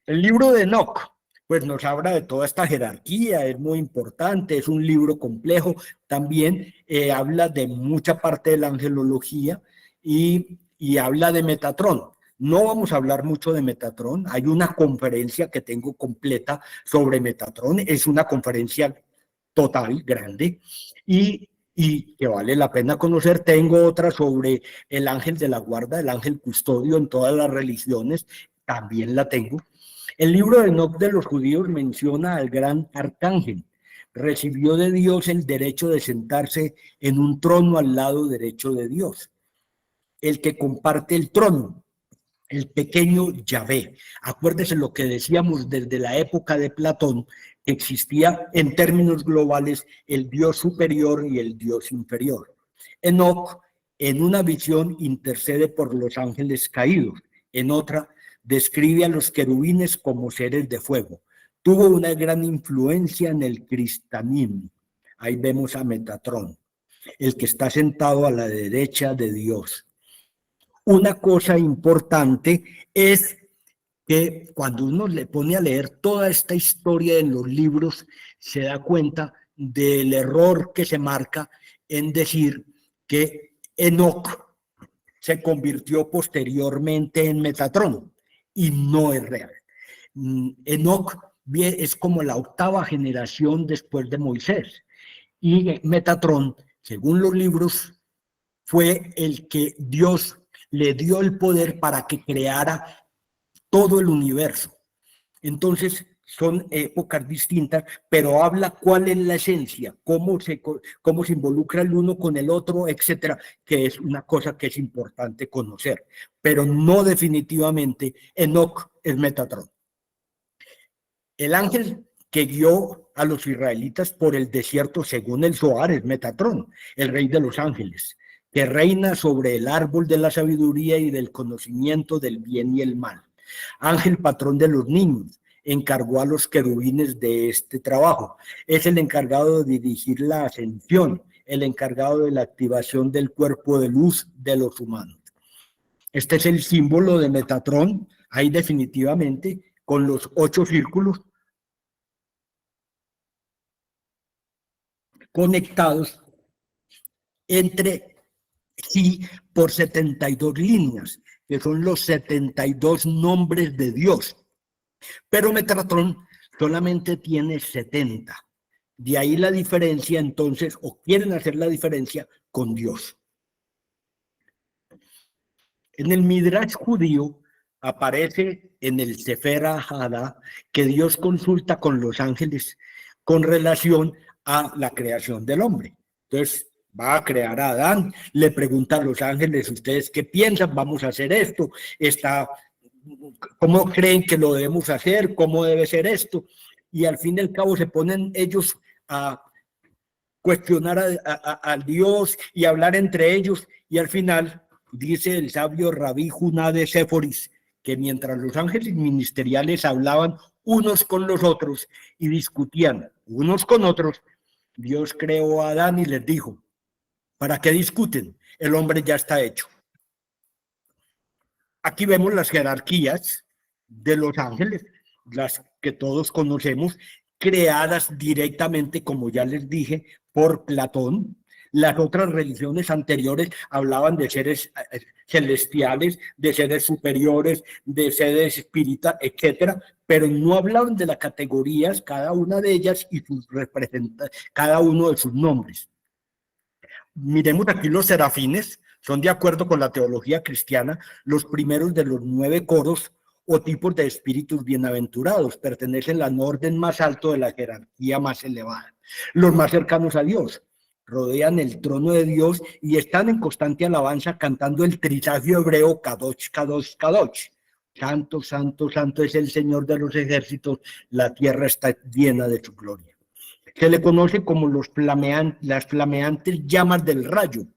El libro de Enoc, pues nos habla de toda esta jerarquía, es muy importante, es un libro complejo, también habla de mucha parte de la angelología y habla de Metatrón. No vamos a hablar mucho de Metatrón, hay una conferencia que tengo completa sobre Metatrón, es una conferencia total, grande, y que vale la pena conocer. Tengo otra sobre el ángel de la guarda, el ángel custodio en todas las religiones, también la tengo. El libro de Enoc de los judíos menciona al gran arcángel. Recibió de Dios el derecho de sentarse en un trono al lado derecho de Dios. El que comparte el trono, el pequeño Yahvé. Acuérdese lo que decíamos desde la época de Platón, existía en términos globales el Dios superior y el Dios inferior. Enoc, en una visión, intercede por los ángeles caídos. En otra, describe a los querubines como seres de fuego. Tuvo una gran influencia en el cristianismo. Ahí vemos a Metatrón, el que está sentado a la derecha de Dios. Una cosa importante es que cuando uno le pone a leer toda esta historia en los libros, se da cuenta del error que se marca en decir que Enoc se convirtió posteriormente en Metatrón, y no es real. Enoc es como la 8ª generación después de Moisés, y Metatrón, según los libros, fue el que Dios le dio el poder para que creara todo el universo. Entonces, son épocas distintas, pero habla cuál es la esencia, cómo se involucra el uno con el otro, etcétera, que es una cosa que es importante conocer, pero no definitivamente Enoc es Metatrón. El ángel que guió a los israelitas por el desierto, según el Zohar, es Metatrón, el rey de los ángeles, que reina sobre el árbol de la sabiduría y del conocimiento del bien y el mal. Ángel patrón de los niños, encargó a los querubines de este trabajo. Es el encargado de dirigir la ascensión, el encargado de la activación del cuerpo de luz de los humanos. Este es el símbolo de Metatrón, ahí definitivamente, con los 8 círculos conectados entre sí por 72 líneas, que son los 72 nombres de Dios. Pero Metatrón solamente tiene 70. De ahí la diferencia, entonces, o quieren hacer la diferencia con Dios. En el Midrash judío aparece en el Sefer Hada que Dios consulta con los ángeles con relación a la creación del hombre. Entonces, va a crear a Adán, le pregunta a los ángeles, ¿ustedes qué piensan? Vamos a hacer esto, ¿cómo creen que lo debemos hacer? ¿Cómo debe ser esto? Y al fin y al cabo se ponen ellos a cuestionar a Dios y hablar entre ellos, y al final dice el sabio Rabí Judá de Séforis que mientras los ángeles ministeriales hablaban unos con los otros y discutían unos con otros, Dios creó a Adán y les dijo, ¿para qué discuten? El hombre ya está hecho. Aquí vemos las jerarquías de los ángeles, las que todos conocemos, creadas directamente, como ya les dije, por Platón. Las otras religiones anteriores hablaban de seres celestiales, de seres superiores, de seres espíritas, etcétera, pero no hablaban de las categorías, cada una de ellas y sus cada uno de sus nombres. Miremos aquí los serafines, son de acuerdo con la teología cristiana, los primeros de los 9 coros o tipos de espíritus bienaventurados, pertenecen al orden más alto de la jerarquía más elevada, los más cercanos a Dios, rodean el trono de Dios y están en constante alabanza cantando el trisagio hebreo Kadosh, Kadosh, Kadosh. Santo, santo, santo es el Señor de los ejércitos, la tierra está llena de su gloria. Se le conoce como las flameantes llamas del rayo,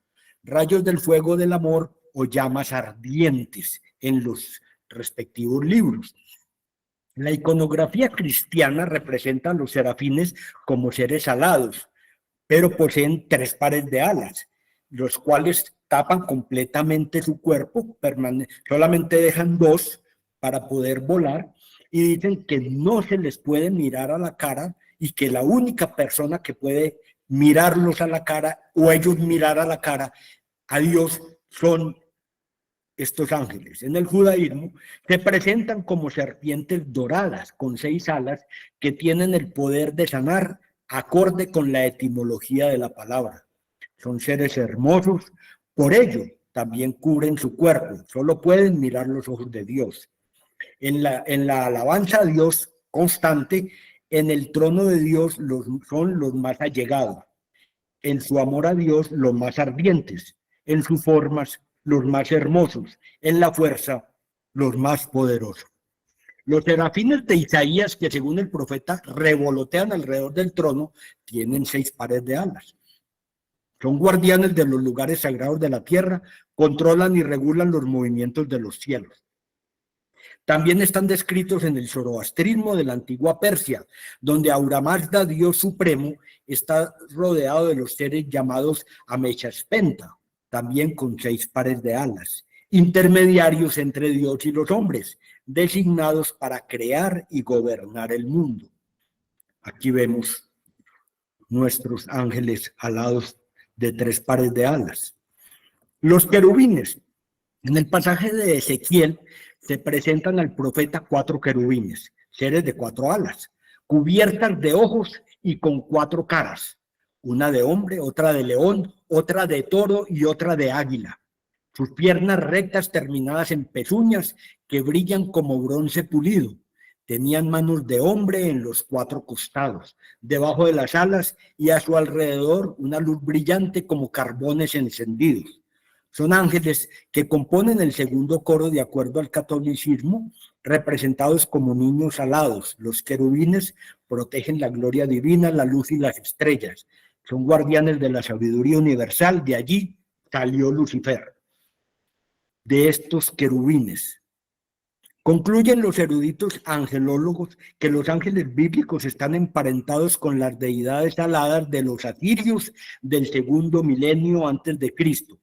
rayos del fuego del amor o llamas ardientes en los respectivos libros. La iconografía cristiana representa a los serafines como seres alados, pero poseen 3 pares de alas, los cuales tapan completamente su cuerpo, solamente dejan 2 para poder volar, y dicen que no se les puede mirar a la cara y que la única persona que puede mirarlos a la cara o ellos mirar a la cara a Dios son estos ángeles. En el judaísmo se presentan como serpientes doradas con 6 alas que tienen el poder de sanar acorde con la etimología de la palabra. Son seres hermosos, por ello también cubren su cuerpo, solo pueden mirar los ojos de Dios. En la alabanza a Dios constante, en el trono de Dios son los más allegados, en su amor a Dios los más ardientes, en sus formas los más hermosos, en la fuerza los más poderosos. Los serafines de Isaías, que según el profeta revolotean alrededor del trono, tienen 6 pares de alas. Son guardianes de los lugares sagrados de la tierra, controlan y regulan los movimientos de los cielos. También están descritos en el zoroastrismo de la antigua Persia, donde Ahura Mazda, Dios supremo, está rodeado de los seres llamados Ameshaspenta, también con 6 pares de alas, intermediarios entre Dios y los hombres, designados para crear y gobernar el mundo. Aquí vemos nuestros ángeles alados de 3 pares de alas. Los querubines. En el pasaje de Ezequiel se presentan al profeta 4 querubines, seres de 4 alas, cubiertas de ojos y con 4 caras, una de hombre, otra de león, otra de toro y otra de águila. Sus piernas rectas terminadas en pezuñas que brillan como bronce pulido. Tenían manos de hombre en los 4 costados, debajo de las alas y a su alrededor una luz brillante como carbones encendidos. Son ángeles que componen el segundo coro de acuerdo al catolicismo, representados como niños alados. Los querubines protegen la gloria divina, la luz y las estrellas. Son guardianes de la sabiduría universal, de allí salió Lucifer. De estos querubines. Concluyen los eruditos angelólogos que los ángeles bíblicos están emparentados con las deidades aladas de los asirios del segundo milenio antes de Cristo.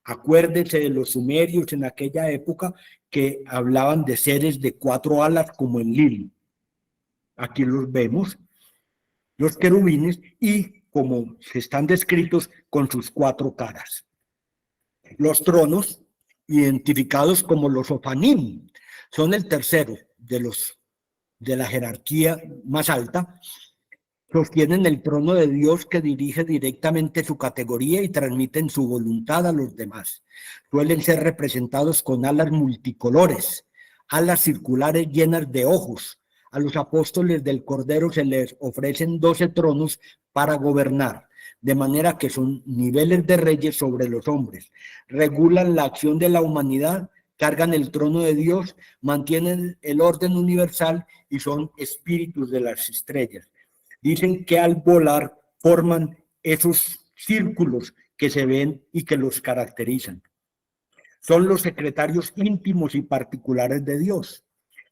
Acuérdense de los sumerios en aquella época que hablaban de seres de 4 alas como en Lilo. Aquí los vemos, los querubines, y como están descritos con sus 4 caras. Los tronos, identificados como los Ofanim, son el tercero de la jerarquía más alta. Sostienen el trono de Dios que dirige directamente su categoría y transmiten su voluntad a los demás. Suelen ser representados con alas multicolores, alas circulares llenas de ojos. A los apóstoles del Cordero se les ofrecen 12 tronos para gobernar, de manera que son niveles de reyes sobre los hombres. Regulan la acción de la humanidad, cargan el trono de Dios, mantienen el orden universal y son espíritus de las estrellas. Dicen que al volar forman esos círculos que se ven y que los caracterizan. Son los secretarios íntimos y particulares de Dios.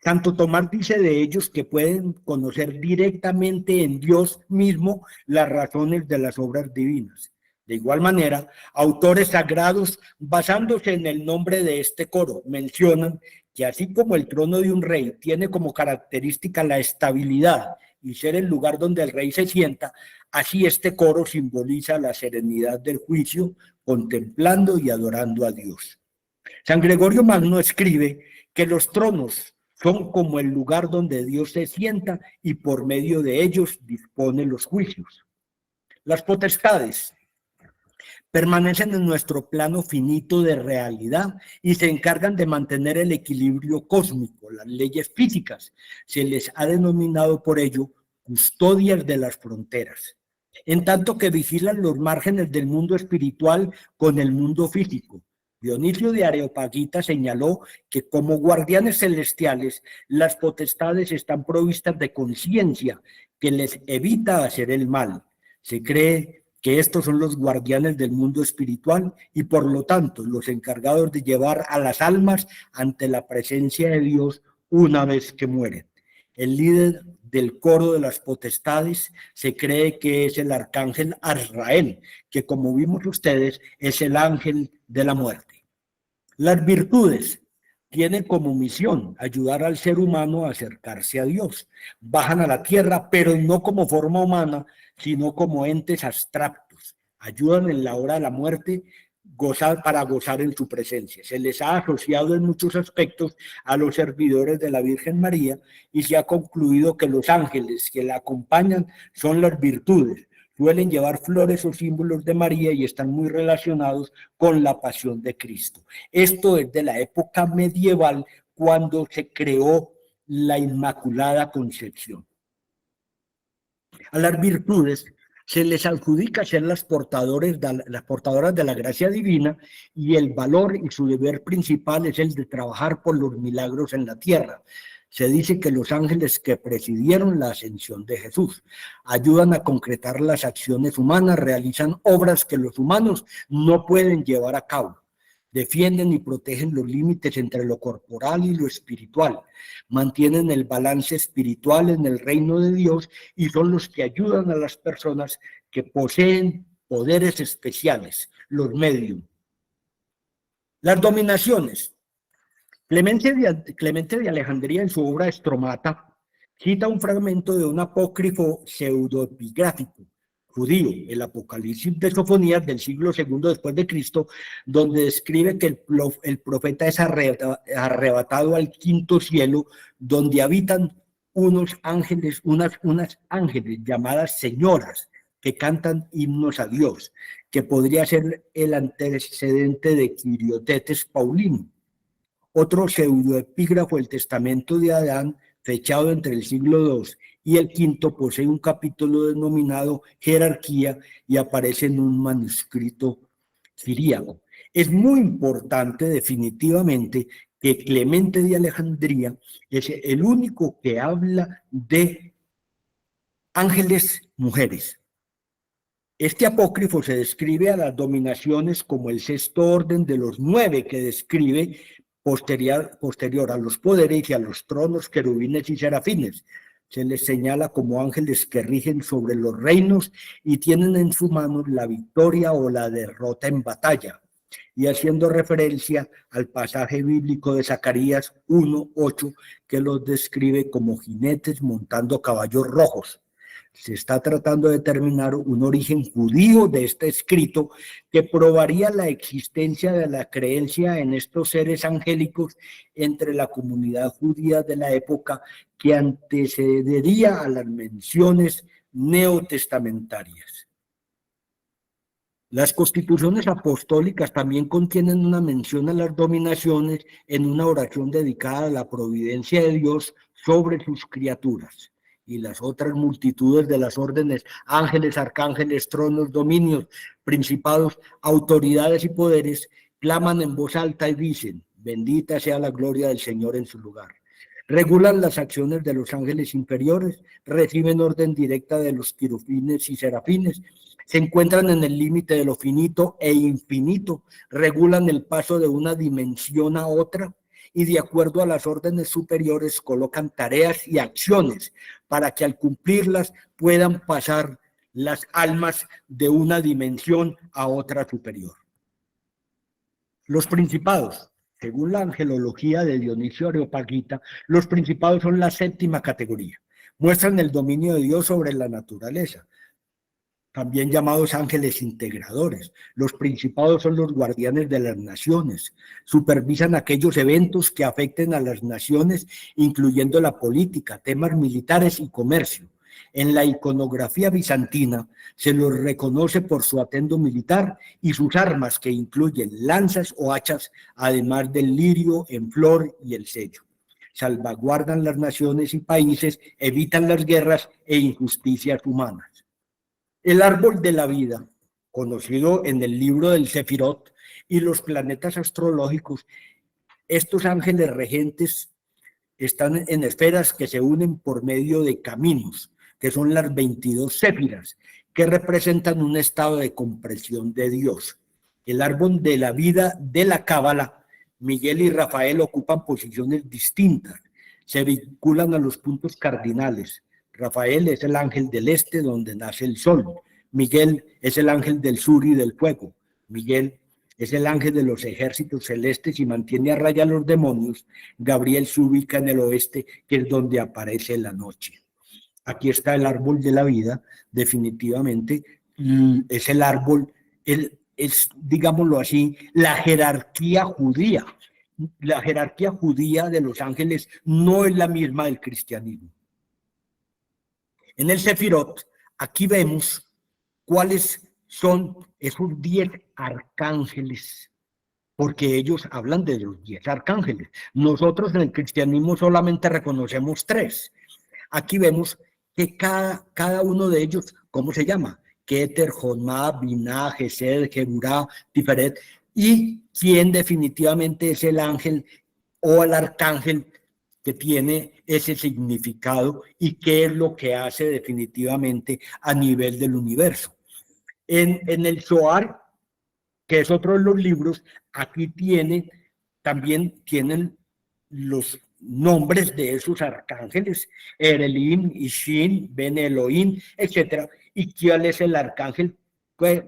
Santo Tomás dice de ellos que pueden conocer directamente en Dios mismo las razones de las obras divinas. De igual manera, autores sagrados, basándose en el nombre de este coro, mencionan que así como el trono de un rey tiene como característica la estabilidad y ser el lugar donde el rey se sienta, así este coro simboliza la serenidad del juicio, contemplando y adorando a Dios. San Gregorio Magno escribe que los tronos son como el lugar donde Dios se sienta y por medio de ellos dispone los juicios. Las potestades permanecen en nuestro plano finito de realidad y se encargan de mantener el equilibrio cósmico, las leyes físicas. Se les ha denominado por ello custodias de las fronteras, en tanto que vigilan los márgenes del mundo espiritual con el mundo físico. Dionisio de Areopagita señaló que como guardianes celestiales, las potestades están provistas de conciencia que les evita hacer el mal. Se cree que estos son los guardianes del mundo espiritual y por lo tanto los encargados de llevar a las almas ante la presencia de Dios una vez que mueren. El líder del coro de las potestades se cree que es el arcángel Azrael, que como vimos ustedes es el ángel de la muerte. Las virtudes tienen como misión ayudar al ser humano a acercarse a Dios. Bajan a la tierra, pero no como forma humana, sino como entes abstractos. Ayudan en la hora de la muerte para gozar en su presencia. Se les ha asociado en muchos aspectos a los servidores de la Virgen María y se ha concluido que los ángeles que la acompañan son las virtudes. Suelen llevar flores o símbolos de María y están muy relacionados con la pasión de Cristo. Esto es de la época medieval, cuando se creó la Inmaculada Concepción. A las virtudes se les adjudica ser las portadoras de la gracia divina, y el valor y su deber principal es el de trabajar por los milagros en la tierra. Se dice que los ángeles que presidieron la ascensión de Jesús ayudan a concretar las acciones humanas, realizan obras que los humanos no pueden llevar a cabo. defienden y protegen los límites entre lo corporal y lo espiritual, mantienen el balance espiritual en el reino de Dios y son los que ayudan a las personas que poseen poderes especiales, los medium. Las dominaciones. Clemente de Alejandría, en su obra Estromata, cita un fragmento de un apócrifo pseudoepigráfico judío, el Apocalipsis de Sofonías del siglo II después de Cristo, donde describe que el profeta es arrebatado al quinto cielo, donde habitan unos ángeles, unas ángeles llamadas señoras, que cantan himnos a Dios, que podría ser el antecedente de Quiriotetes Paulino. Otro pseudoepígrafo, el Testamento de Adán, fechado entre el siglo II y el V, posee un capítulo denominado Jerarquía y aparece en un manuscrito siríaco. Es muy importante definitivamente que Clemente de Alejandría es el único que habla de ángeles mujeres. Este apócrifo se describe a las dominaciones como el sexto orden de los 9 que describe posterior a los poderes y a los tronos, querubines y serafines. Se les señala como ángeles que rigen sobre los reinos y tienen en sus manos la victoria o la derrota en batalla, y haciendo referencia al pasaje bíblico de Zacarías 1:8 que los describe como jinetes montando caballos rojos. Se está tratando de determinar un origen judío de este escrito que probaría la existencia de la creencia en estos seres angélicos entre la comunidad judía de la época, que antecedería a las menciones neotestamentarias. Las constituciones apostólicas también contienen una mención a las dominaciones en una oración dedicada a la providencia de Dios sobre sus criaturas. Y las otras multitudes de las órdenes, ángeles, arcángeles, tronos, dominios, principados, autoridades y poderes, claman en voz alta y dicen: bendita sea la gloria del Señor en su lugar. Regulan las acciones de los ángeles inferiores, reciben orden directa de los querubines y serafines, se encuentran en el límite de lo finito e infinito, regulan el paso de una dimensión a otra, y de acuerdo a las órdenes superiores colocan tareas y acciones para que al cumplirlas puedan pasar las almas de una dimensión a otra superior. Los principados, según la angelología de Dionisio Areopagita, los principados son la séptima categoría. Muestran el dominio de Dios sobre la naturaleza, también llamados ángeles integradores. Los principados son los guardianes de las naciones, supervisan aquellos eventos que afecten a las naciones, incluyendo la política, temas militares y comercio. En la iconografía bizantina se los reconoce por su atuendo militar y sus armas, que incluyen lanzas o hachas, además del lirio en flor y el sello. Salvaguardan las naciones y países, evitan las guerras e injusticias humanas. El árbol de la vida, conocido en el libro del Sefirot, y los planetas astrológicos, estos ángeles regentes están en esferas que se unen por medio de caminos, que son las 22 séfiras, que representan un estado de comprensión de Dios. El árbol de la vida de la Cábala, Miguel y Rafael ocupan posiciones distintas, se vinculan a los puntos cardinales. Rafael es el ángel del este, donde nace el sol. Miguel es el ángel del sur y del fuego. Miguel es el ángel de los ejércitos celestes y mantiene a raya a los demonios. Gabriel se ubica en el oeste, que es donde aparece la noche. Aquí está el árbol de la vida, definitivamente. Es el árbol, es, digámoslo así, la jerarquía judía. La jerarquía judía de los ángeles no es la misma del cristianismo. En el Sefirot, aquí vemos cuáles son esos 10 arcángeles, porque ellos hablan de los 10 arcángeles. Nosotros en el cristianismo solamente reconocemos 3. Aquí vemos que cada uno de ellos, ¿cómo se llama? Keter, Joná, Biná, Gesed, Geburá, Tiferet, y quién definitivamente es el ángel o el arcángel que tiene ese significado y qué es lo que hace definitivamente a nivel del universo. En el Zohar que es otro de los libros, aquí también tienen los nombres de esos arcángeles, Erelim, Ishin, Ben Elohim, etc. ¿Y quién es el arcángel? Pues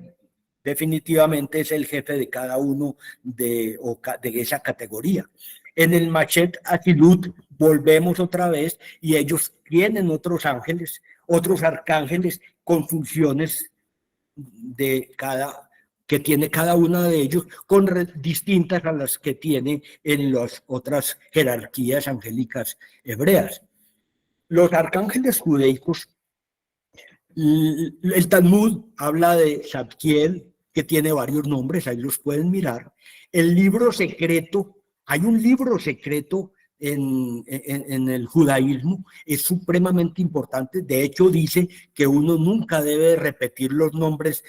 definitivamente es el jefe de cada uno de esa categoría. En el Machet Atilut volvemos otra vez y ellos tienen otros ángeles, otros arcángeles con funciones que tiene cada uno de ellos, distintas a las que tiene en las otras jerarquías angélicas hebreas. Los arcángeles judaicos, el Talmud habla de Zadkiel, que tiene varios nombres, ahí los pueden mirar. El libro secreto, hay un libro secreto en el judaísmo, es supremamente importante. De hecho, dice que uno nunca debe repetir los nombres,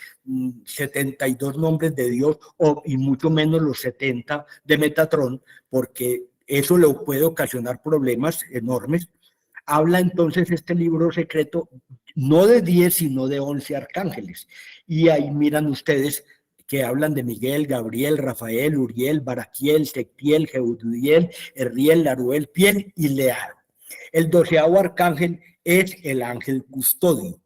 72 nombres de Dios, y mucho menos los 70 de Metatrón, porque eso le puede ocasionar problemas enormes. Habla entonces este libro secreto no de 10, sino de 11 arcángeles. Y ahí miran ustedes que hablan de Miguel, Gabriel, Rafael, Uriel, Baraquiel, Sectiel, Jeudiel, Erriel, Laruel, Piel y Leal. El 12º arcángel es el ángel custodio.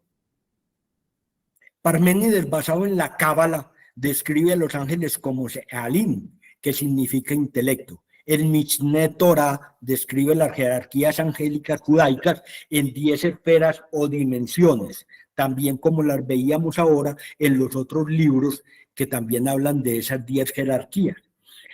Parménides, basado en la Cábala, describe a los ángeles como Sealim, que significa intelecto. El Mishneh Torah describe las jerarquías angélicas judaicas en 10 esferas o dimensiones, también como las veíamos ahora en los otros libros que también hablan de esas 10 jerarquías.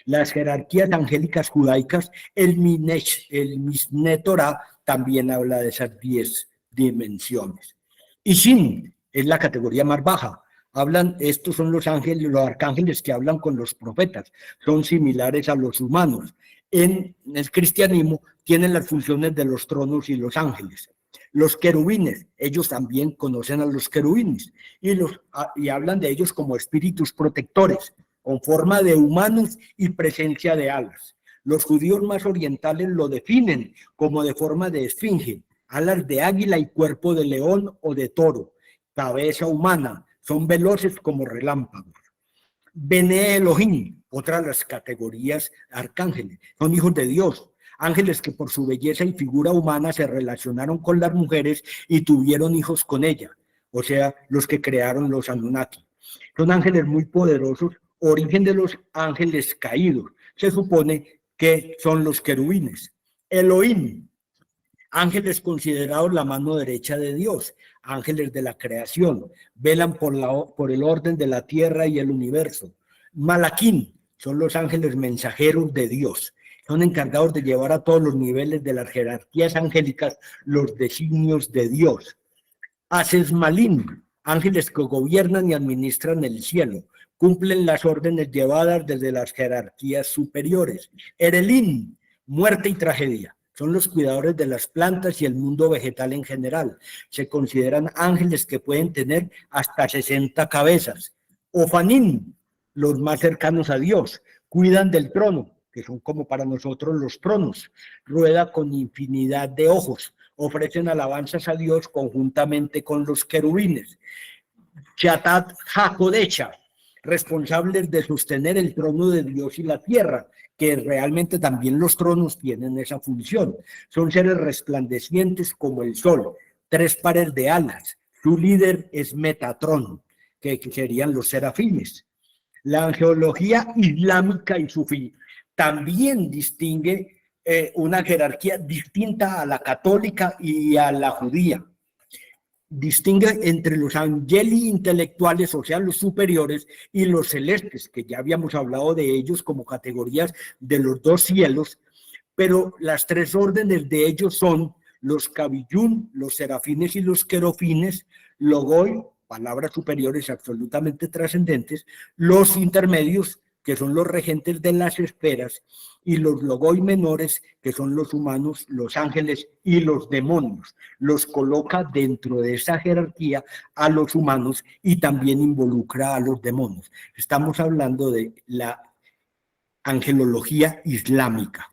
Las jerarquías angélicas judaicas, el Mishneh Torah también habla de esas 10 dimensiones. Y Shin es la categoría más baja. Estos son los ángeles, los arcángeles que hablan con los profetas, son similares a los humanos. En el cristianismo tienen las funciones de los tronos y los ángeles. Los querubines, ellos también conocen a los querubines y hablan de ellos como espíritus protectores, con forma de humanos y presencia de alas. Los judíos más orientales lo definen como de forma de esfinge, alas de águila y cuerpo de león o de toro, cabeza humana, son veloces como relámpagos. Bene Elohim, otra de las categorías arcángeles, son hijos de Dios, ángeles que por su belleza y figura humana se relacionaron con las mujeres y tuvieron hijos con ellas, o sea, los que crearon los Anunnaki. Son ángeles muy poderosos, origen de los ángeles caídos. Se supone que son los querubines. Elohim, ángeles considerados la mano derecha de Dios, ángeles de la creación, velan por el orden de la tierra y el universo. Malaquín, son los ángeles mensajeros de Dios, son encargados de llevar a todos los niveles de las jerarquías angélicas los designios de Dios. Asesmalín, ángeles que gobiernan y administran el cielo, cumplen las órdenes llevadas desde las jerarquías superiores. Erelín, muerte y tragedia, son los cuidadores de las plantas y el mundo vegetal en general. Se consideran ángeles que pueden tener hasta 60 cabezas. Ofanín, los más cercanos a Dios, cuidan del trono, que son como para nosotros los tronos. Rueda con infinidad de ojos, ofrecen alabanzas a Dios conjuntamente con los querubines. Chatat Hakodecha, responsables de sostener el trono de Dios y la tierra, que realmente también los tronos tienen esa función. Son seres resplandecientes como el sol, 3 pares de alas. Su líder es Metatrón, que serían los serafines. La angeología islámica y sufí también distingue una jerarquía distinta a la católica y a la judía. Distingue entre los angeli intelectuales, o sea, los superiores, y los celestes, que ya habíamos hablado de ellos como categorías de los 2 cielos, pero las 3 órdenes de ellos son los cabillún, los serafines y los querofines, logoi, palabras superiores absolutamente trascendentes, los intermedios, que son los regentes de las esferas, y los logoi menores, que son los humanos, los ángeles y los demonios. Los coloca dentro de esa jerarquía a los humanos y también involucra a los demonios. Estamos hablando de la angelología islámica.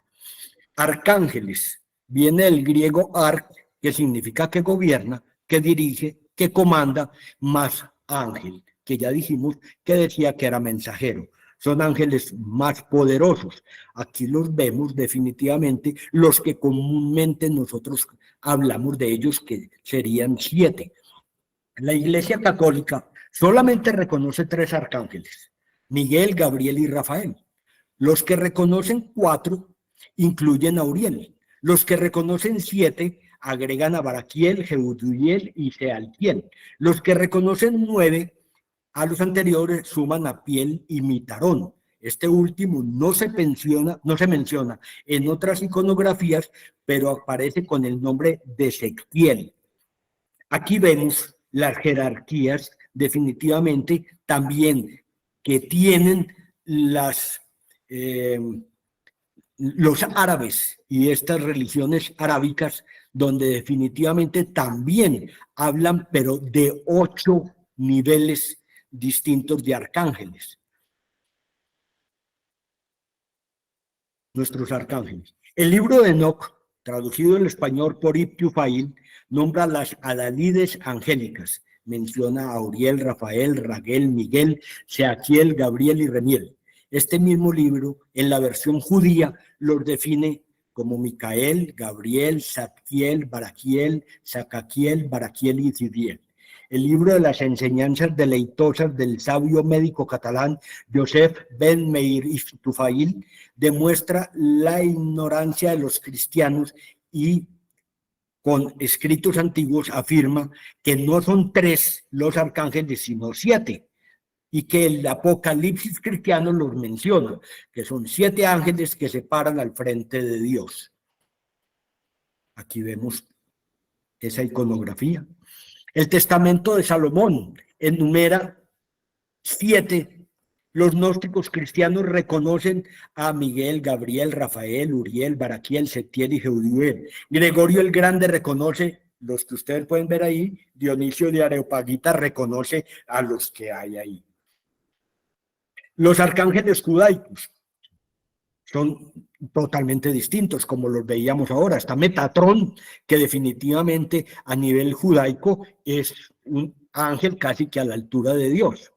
Arcángeles, viene del griego arc, que significa que gobierna, que dirige, que comanda, más ángel. que ya dijimos que decía que era mensajero. Son ángeles más poderosos. Aquí los vemos definitivamente, los que comúnmente nosotros hablamos de ellos, que serían 7. La Iglesia Católica solamente reconoce 3 arcángeles: Miguel, Gabriel y Rafael. Los que reconocen 4 incluyen a Uriel. Los que reconocen 7 agregan a Baraquiel, Jeudiel y Sealtiel. Los que reconocen 9 a los anteriores suman a Piel y Mitarón. Este último no se menciona en otras iconografías, pero aparece con el nombre de Sectiel. Aquí vemos las jerarquías definitivamente también que tienen los árabes y estas religiones arábicas, donde definitivamente también hablan, pero de 8 niveles distintos de arcángeles. Nuestros arcángeles. El libro de Enoc, traducido al español por Ibn Tufail, nombra las Adalides angélicas. Menciona a Uriel, Rafael, Raguel, Miguel, Seaquiel, Gabriel y Remiel. Este mismo libro, en la versión judía, los define como Micael, Gabriel, Zadkiel, Baraquiel, Zacaquiel, Baraquiel y Zidiel. El libro de las enseñanzas deleitosas del sabio médico catalán Josep Ben Meir Ibn Tufail demuestra la ignorancia de los cristianos y con escritos antiguos afirma que no son 3 los arcángeles, sino 7, y que el Apocalipsis cristiano los menciona, que son 7 ángeles que se paran al frente de Dios. Aquí vemos esa iconografía. El Testamento de Salomón enumera 7. Los gnósticos cristianos reconocen a Miguel, Gabriel, Rafael, Uriel, Baraquiel, Sectiel y Jeudiel. Gregorio el Grande reconoce, los que ustedes pueden ver ahí, Dionisio de Areopagita reconoce a los que hay ahí. Los arcángeles judaicos son totalmente distintos, como los veíamos ahora. Está Metatrón, que definitivamente a nivel judaico es un ángel casi que a la altura de Dios.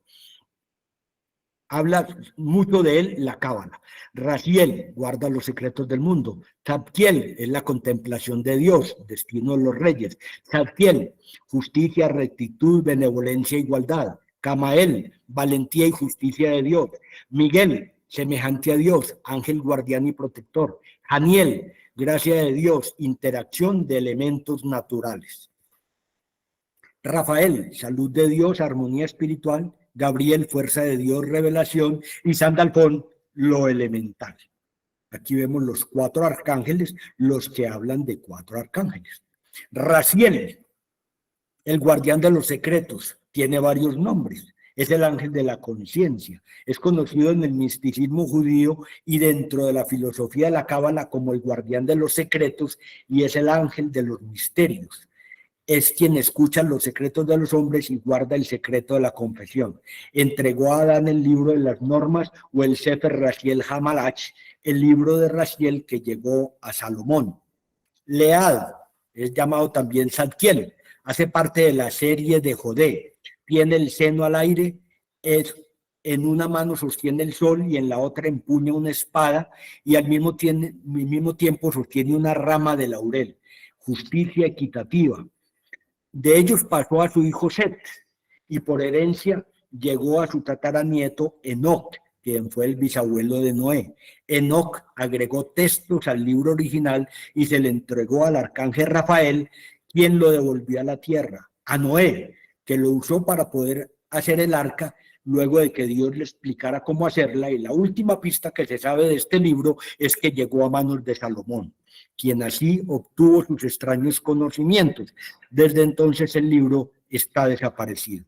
Habla mucho de él la Cábala. Raziel guarda los secretos del mundo. Zadkiel es la contemplación de Dios, destino de los reyes. Zadkiel, justicia, rectitud, benevolencia, igualdad. Camael, valentía y justicia de Dios. Miguel, semejante a Dios, ángel guardián y protector. Janiel, gracia de Dios, interacción de elementos naturales. Rafael, salud de Dios, armonía espiritual. Gabriel, fuerza de Dios, revelación. Y Sandalfón, lo elemental. Aquí vemos los 4 arcángeles, los que hablan de 4 arcángeles. Raziel, el guardián de los secretos, tiene varios nombres. Es el ángel de la conciencia. Es conocido en el misticismo judío y dentro de la filosofía de la Cábala como el guardián de los secretos, y es el ángel de los misterios. Es quien escucha los secretos de los hombres y guarda el secreto de la confesión. Entregó a Adán el libro de las normas, o el Sefer Raziel Hamalach, el libro de Raziel que llegó a Salomón. Lead es llamado también Zadkiel, hace parte de la serie de Jodé. Tiene el seno al aire, en una mano sostiene el sol y en la otra empuña una espada, y al mismo tiempo sostiene una rama de laurel. Justicia equitativa. De ellos pasó a su hijo Set, y por herencia llegó a su tataranieto Enoc, quien fue el bisabuelo de Noé. Enoc agregó textos al libro original y se le entregó al arcángel Rafael, quien lo devolvió a la tierra. A Noé, que lo usó para poder hacer el arca, luego de que Dios le explicara cómo hacerla, y la última pista que se sabe de este libro es que llegó a manos de Salomón, quien así obtuvo sus extraños conocimientos. Desde entonces el libro está desaparecido.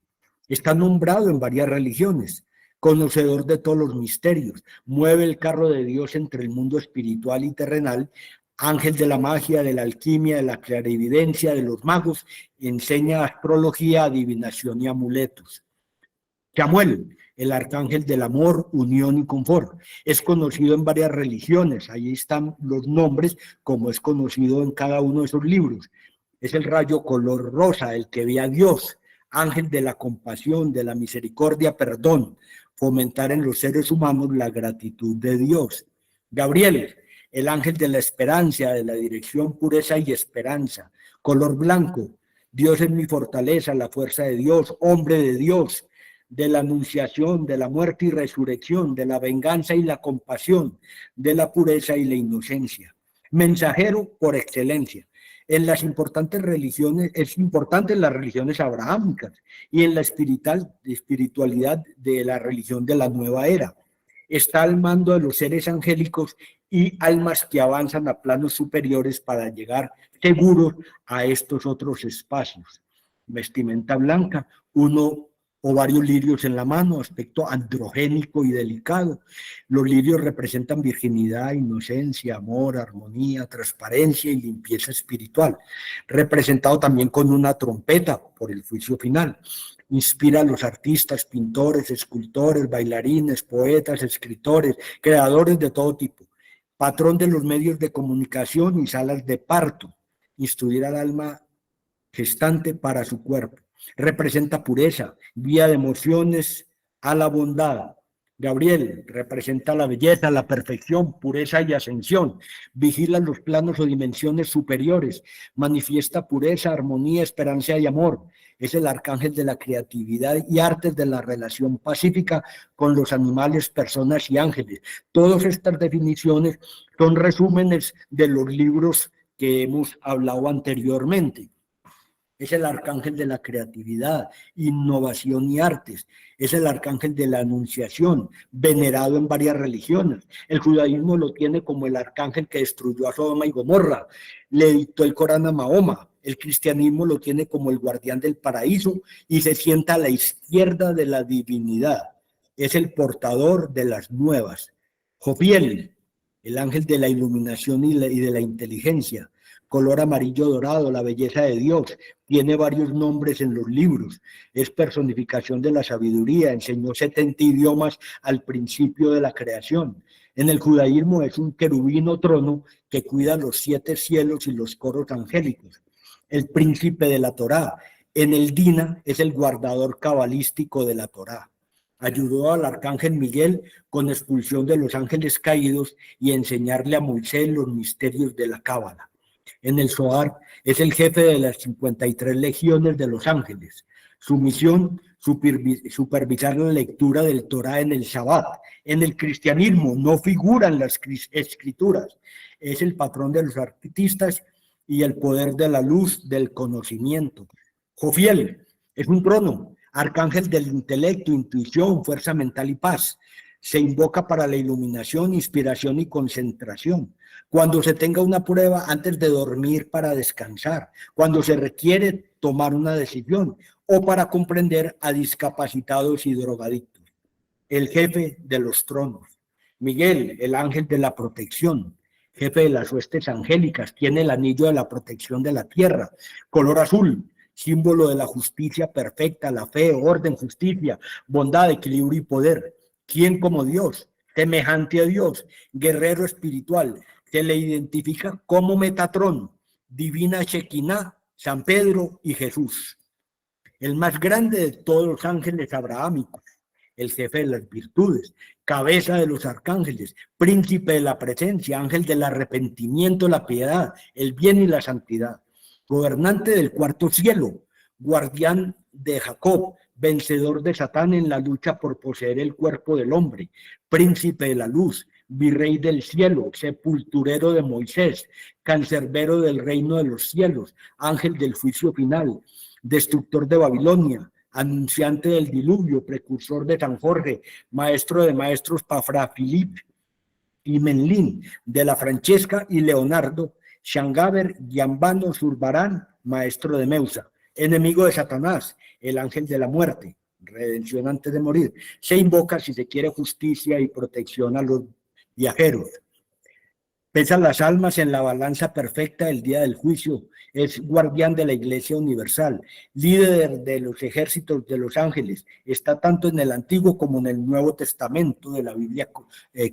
Está nombrado en varias religiones, conocedor de todos los misterios, mueve el carro de Dios entre el mundo espiritual y terrenal, ángel de la magia, de la alquimia, de la clarividencia, de los magos, enseña astrología, adivinación y amuletos. Samuel, el arcángel del amor, unión y confort, es conocido en varias religiones. Ahí están los nombres, como es conocido en cada uno de esos libros. Es el rayo color rosa, el que ve a Dios. ángel de la compasión, de la misericordia, perdón, fomentar en los seres humanos la gratitud de Dios. Gabriel, el ángel de la esperanza, de la dirección, pureza y esperanza. Color blanco, Dios es mi fortaleza, la fuerza de Dios, hombre de Dios, de la anunciación, de la muerte y resurrección, de la venganza y la compasión, de la pureza y la inocencia. Mensajero por excelencia. En las importantes religiones, es importante en las religiones abrahámicas y en la espiritualidad de la religión de la nueva era. Está al mando de los seres angélicos y almas que avanzan a planos superiores para llegar seguros a estos otros espacios. Vestimenta blanca, uno o varios lirios en la mano, aspecto androgénico y delicado. Los lirios representan virginidad, inocencia, amor, armonía, transparencia y limpieza espiritual. Representado también con una trompeta por el juicio final. Inspira a los artistas, pintores, escultores, bailarines, poetas, escritores, creadores de todo tipo. Patrón de los medios de comunicación y salas de parto. Instruir al alma gestante para su cuerpo. Representa pureza, guía de emociones a la bondad. Gabriel representa la belleza, la perfección, pureza y ascensión. Vigila los planos o dimensiones superiores. Manifiesta pureza, armonía, esperanza y amor. Es el arcángel de la creatividad y artes de la relación pacífica con los animales, personas y ángeles. Todas estas definiciones son resúmenes de los libros que hemos hablado anteriormente. Es el arcángel de la creatividad, innovación y artes. Es el arcángel de la anunciación, venerado en varias religiones. El judaísmo lo tiene como el arcángel que destruyó a Sodoma y Gomorra. Le dictó el Corán a Mahoma. El cristianismo lo tiene como el guardián del paraíso y se sienta a la izquierda de la divinidad. Es el portador de las nuevas. Jofiel, el ángel de la iluminación y de la inteligencia. Color amarillo dorado, la belleza de Dios. Tiene varios nombres en los libros. Es personificación de la sabiduría. Enseñó 70 idiomas al principio de la creación. En el judaísmo es un querubino trono que cuida los 7 cielos y los coros angélicos. El príncipe de la Torá. En el Dina es el guardador cabalístico de la Torá. Ayudó al arcángel Miguel con expulsión de los ángeles caídos y enseñarle a Moisés los misterios de la Cábala. En el Zohar es el jefe de las 53 legiones de los ángeles. Su misión, supervisar la lectura del Torá en el Shabbat. En el cristianismo no figuran las escrituras. Es el patrón de los artistas y el poder de la luz del conocimiento. Jofiel es un trono, arcángel del intelecto, intuición, fuerza mental y paz. Se invoca para la iluminación, inspiración y concentración. Cuando se tenga una prueba antes de dormir para descansar, cuando se requiere tomar una decisión o para comprender a discapacitados y drogadictos. El jefe de los tronos. Miguel, el ángel de la protección, jefe de las huestes angélicas, tiene el anillo de la protección de la tierra. Color azul, símbolo de la justicia perfecta, la fe, orden, justicia, bondad, equilibrio y poder. ¿Quién como Dios? Semejante a Dios, guerrero espiritual. Se le identifica como Metatrón, divina Shekinah, San Pedro y Jesús. El más grande de todos los ángeles abrahámicos, el jefe de las virtudes, cabeza de los arcángeles, príncipe de la presencia, ángel del arrepentimiento, la piedad, el bien y la santidad, gobernante del cuarto cielo, guardián de Jacob, vencedor de Satán en la lucha por poseer el cuerpo del hombre, príncipe de la luz, virrey del cielo, sepulturero de Moisés, cancerbero del reino de los cielos, ángel del juicio final, destructor de Babilonia, anunciante del diluvio, precursor de San Jorge, maestro de maestros Pafra Filip y Menlín, de la Francesca y Leonardo, Shangaber, Giambano, Zurbarán, maestro de Meusa, enemigo de Satanás, el ángel de la muerte, redención antes de morir. Se invoca si se quiere justicia y protección a los viajeros. Pesa las almas en la balanza perfecta del día del juicio. Es guardián de la Iglesia Universal, líder de los ejércitos de los ángeles. Está tanto en el Antiguo como en el Nuevo Testamento de la Biblia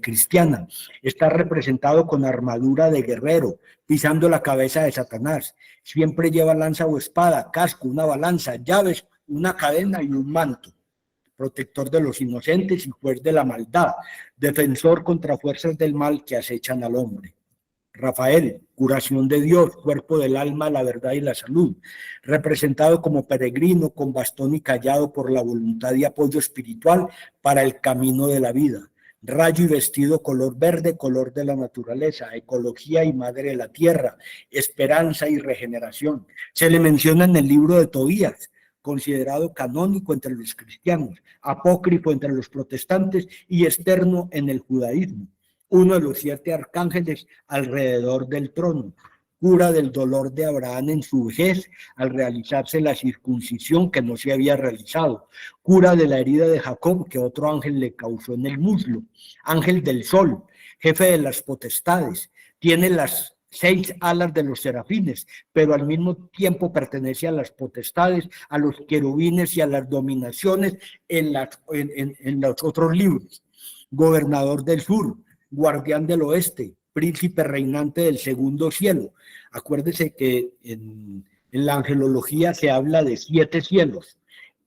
cristiana. Está representado con armadura de guerrero, pisando la cabeza de Satanás. Siempre lleva lanza o espada, casco, una balanza, llaves una cadena y un manto, protector de los inocentes y juez de la maldad, defensor contra fuerzas del mal que acechan al hombre. Rafael, curación de Dios, cuerpo del alma, la verdad y la salud, representado como peregrino con bastón y callado por la voluntad y apoyo espiritual para el camino de la vida. Rayo y vestido color verde, color de la naturaleza, ecología y madre de la tierra, esperanza y regeneración. Se le menciona en el libro de Tobías, considerado canónico entre los cristianos, apócrifo entre los protestantes y externo en el judaísmo. Uno de los 7 arcángeles alrededor del trono, cura del dolor de Abraham en su vejez al realizarse la circuncisión que no se había realizado, cura de la herida de Jacob que otro ángel le causó en el muslo, ángel del sol, jefe de las potestades, tiene las 6 alas de los serafines, pero al mismo tiempo pertenece a las potestades, a los querubines y a las dominaciones en los otros libros. Gobernador del sur, guardián del oeste, príncipe reinante del segundo cielo. Acuérdese que en la angelología se habla de 7 cielos.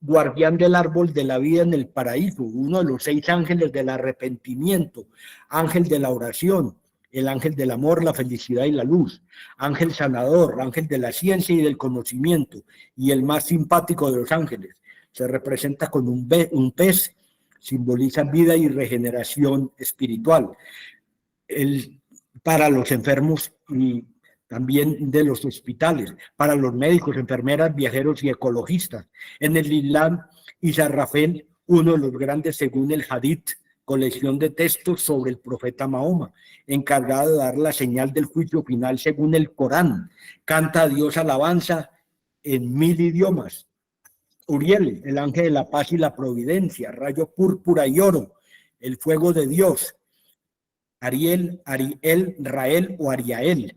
Guardián del árbol de la vida en el paraíso, uno de los 6 ángeles del arrepentimiento, ángel de la oración, el ángel del amor, la felicidad y la luz, ángel sanador, ángel de la ciencia y del conocimiento, y el más simpático de los ángeles. Se representa con un pez, simboliza vida y regeneración espiritual. Para los enfermos y también de los hospitales, para los médicos, enfermeras, viajeros y ecologistas. En el Islam, Israfel, uno de los grandes según el Hadith, colección de textos sobre el profeta Mahoma, encargado de dar la señal del juicio final según el Corán. Canta a Dios alabanza en 1000 idiomas. Uriel, el ángel de la paz y la providencia, rayo púrpura y oro, el fuego de Dios. Ariel, Rael o Ariael,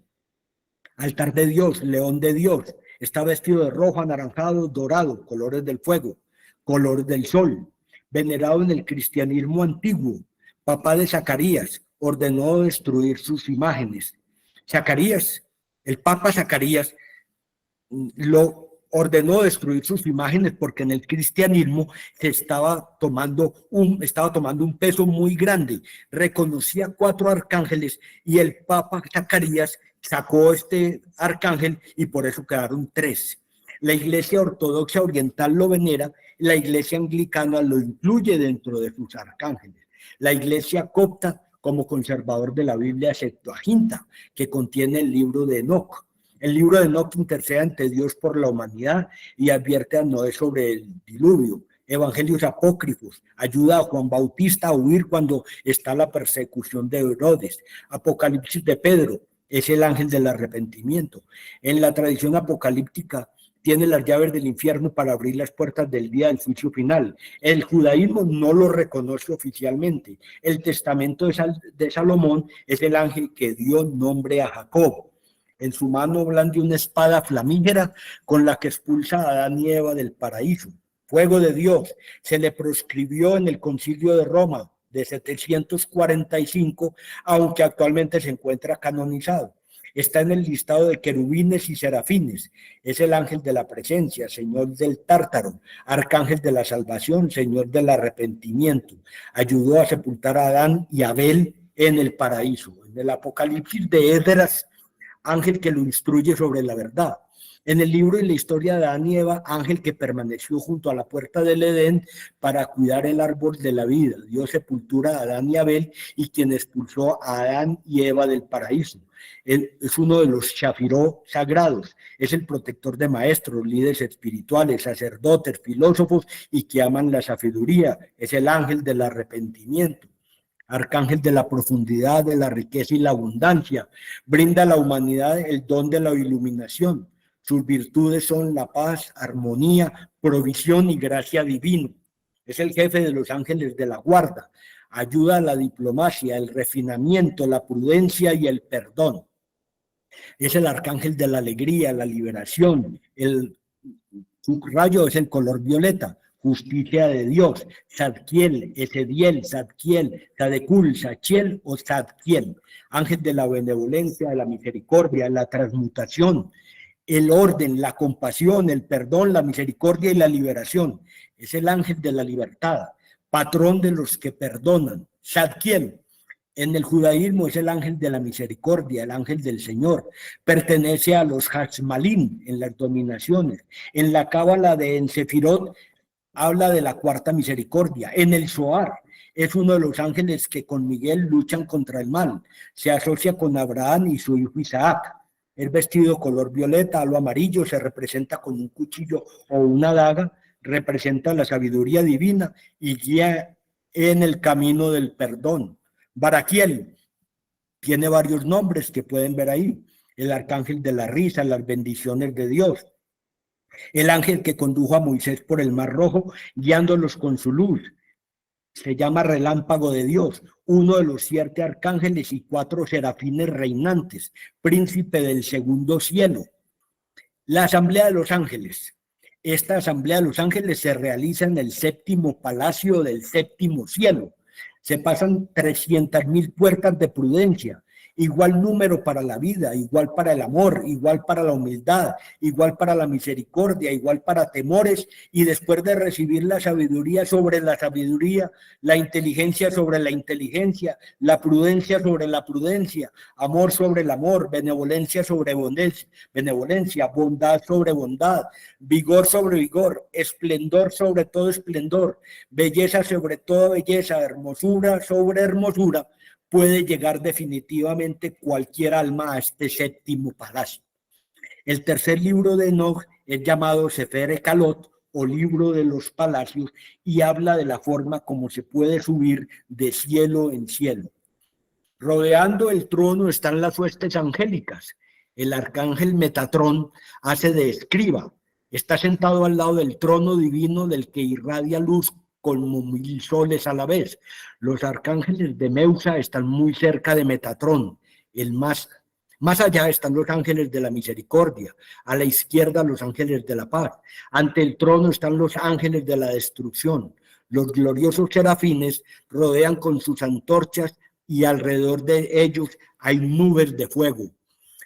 altar de Dios, león de Dios, está vestido de rojo, anaranjado, dorado, colores del fuego, color del sol, venerado en el cristianismo antiguo, papá de Zacarías, ordenó destruir sus imágenes. Zacarías, el papa Zacarías, lo ordenó destruir sus imágenes porque en el cristianismo se estaba tomando un peso muy grande. Reconocía 4 arcángeles y el papa Zacarías sacó este arcángel y por eso quedaron 3. La iglesia ortodoxa oriental lo venera, la iglesia anglicana lo incluye dentro de sus arcángeles. La iglesia copta como conservador de la Biblia Septuaginta, que contiene el libro de Enoc. El libro de Enoc intercede ante Dios por la humanidad y advierte a Noé sobre el diluvio. Evangelios apócrifos, ayuda a Juan Bautista a huir cuando está la persecución de Herodes. Apocalipsis de Pedro, es el ángel del arrepentimiento. En la tradición apocalíptica tiene las llaves del infierno para abrir las puertas del día del juicio final. El judaísmo no lo reconoce oficialmente. El testamento de Salomón es el ángel que dio nombre a Jacob. En su mano blande una espada flamígera con la que expulsa a Adán y Eva del paraíso. Fuego de Dios, se le proscribió en el Concilio de Roma de 745, aunque actualmente se encuentra canonizado. Está en el listado de querubines y serafines. Es el ángel de la presencia, señor del Tártaro, arcángel de la salvación, señor del arrepentimiento. Ayudó a sepultar a Adán y Abel en el paraíso. En el Apocalipsis de Esdras, ángel que lo instruye sobre la verdad. En el libro y la historia de Adán y Eva, ángel que permaneció junto a la puerta del Edén para cuidar el árbol de la vida. Dio sepultura a Adán y Abel y quien expulsó a Adán y Eva del paraíso. Él es uno de los Shafiró sagrados. Es el protector de maestros, líderes espirituales, sacerdotes, filósofos y que aman la sabiduría. Es el ángel del arrepentimiento. Arcángel de la profundidad, de la riqueza y la abundancia. Brinda a la humanidad el don de la iluminación. Sus virtudes son la paz, armonía, provisión y gracia divina. Es el jefe de los ángeles de la guarda. Ayuda a la diplomacia, el refinamiento, la prudencia y el perdón. Es el arcángel de la alegría, la liberación. Su rayo es el color violeta. Justicia de Dios, Zadkiel, Esediel, Zadkiel, Zadekul, Sachiel o Zadkiel. Ángel de la benevolencia, de la misericordia, la transmutación. el orden, la compasión, el perdón, la misericordia y la liberación. Es el ángel de la libertad, patrón de los que perdonan. Zadkiel, en el judaísmo es el ángel de la misericordia, el ángel del Señor. Pertenece a los Hashmalim en las dominaciones. En la cábala de Ensefirot habla de la cuarta misericordia. En el Zohar es uno de los ángeles que con Miguel luchan contra el mal. Se asocia con Abraham y su hijo Isaac. Es vestido color violeta, lo amarillo, se representa con un cuchillo o una daga, representa la sabiduría divina y guía en el camino del perdón. Baraquiel tiene varios nombres que pueden ver ahí. El arcángel de la risa, las bendiciones de Dios. El ángel que condujo a Moisés por el Mar Rojo, guiándolos con su luz. Se llama relámpago de Dios, uno de los 7 arcángeles y 4 serafines reinantes, príncipe del segundo cielo. La Asamblea de los Ángeles. Esta Asamblea de los Ángeles se realiza en el 7º palacio del 7º cielo. Se pasan 300.000 puertas de prudencia, igual número para la vida, igual para el amor, igual para la humildad, igual para la misericordia, igual para temores, y después de recibir la sabiduría sobre la sabiduría, la inteligencia sobre la inteligencia, la prudencia sobre la prudencia, amor sobre el amor, benevolencia sobre benevolencia, bondad sobre bondad, vigor sobre vigor, esplendor sobre todo esplendor, belleza sobre toda belleza, hermosura sobre hermosura, puede llegar definitivamente cualquier alma a este 7º palacio. El tercer libro de Enoch es llamado Sefer Ekalot, o libro de los palacios, y habla de la forma como se puede subir de cielo en cielo. Rodeando el trono están las huestes angélicas. El arcángel Metatrón hace de escriba. Está sentado al lado del trono divino del que irradia luz como 1000 soles a la vez. Los arcángeles de Meusa están muy cerca de Metatrón. Más allá están los ángeles de la misericordia, a la izquierda los ángeles de la paz. Ante el trono están los ángeles de la destrucción. Los gloriosos serafines rodean con sus antorchas y alrededor de ellos hay nubes de fuego.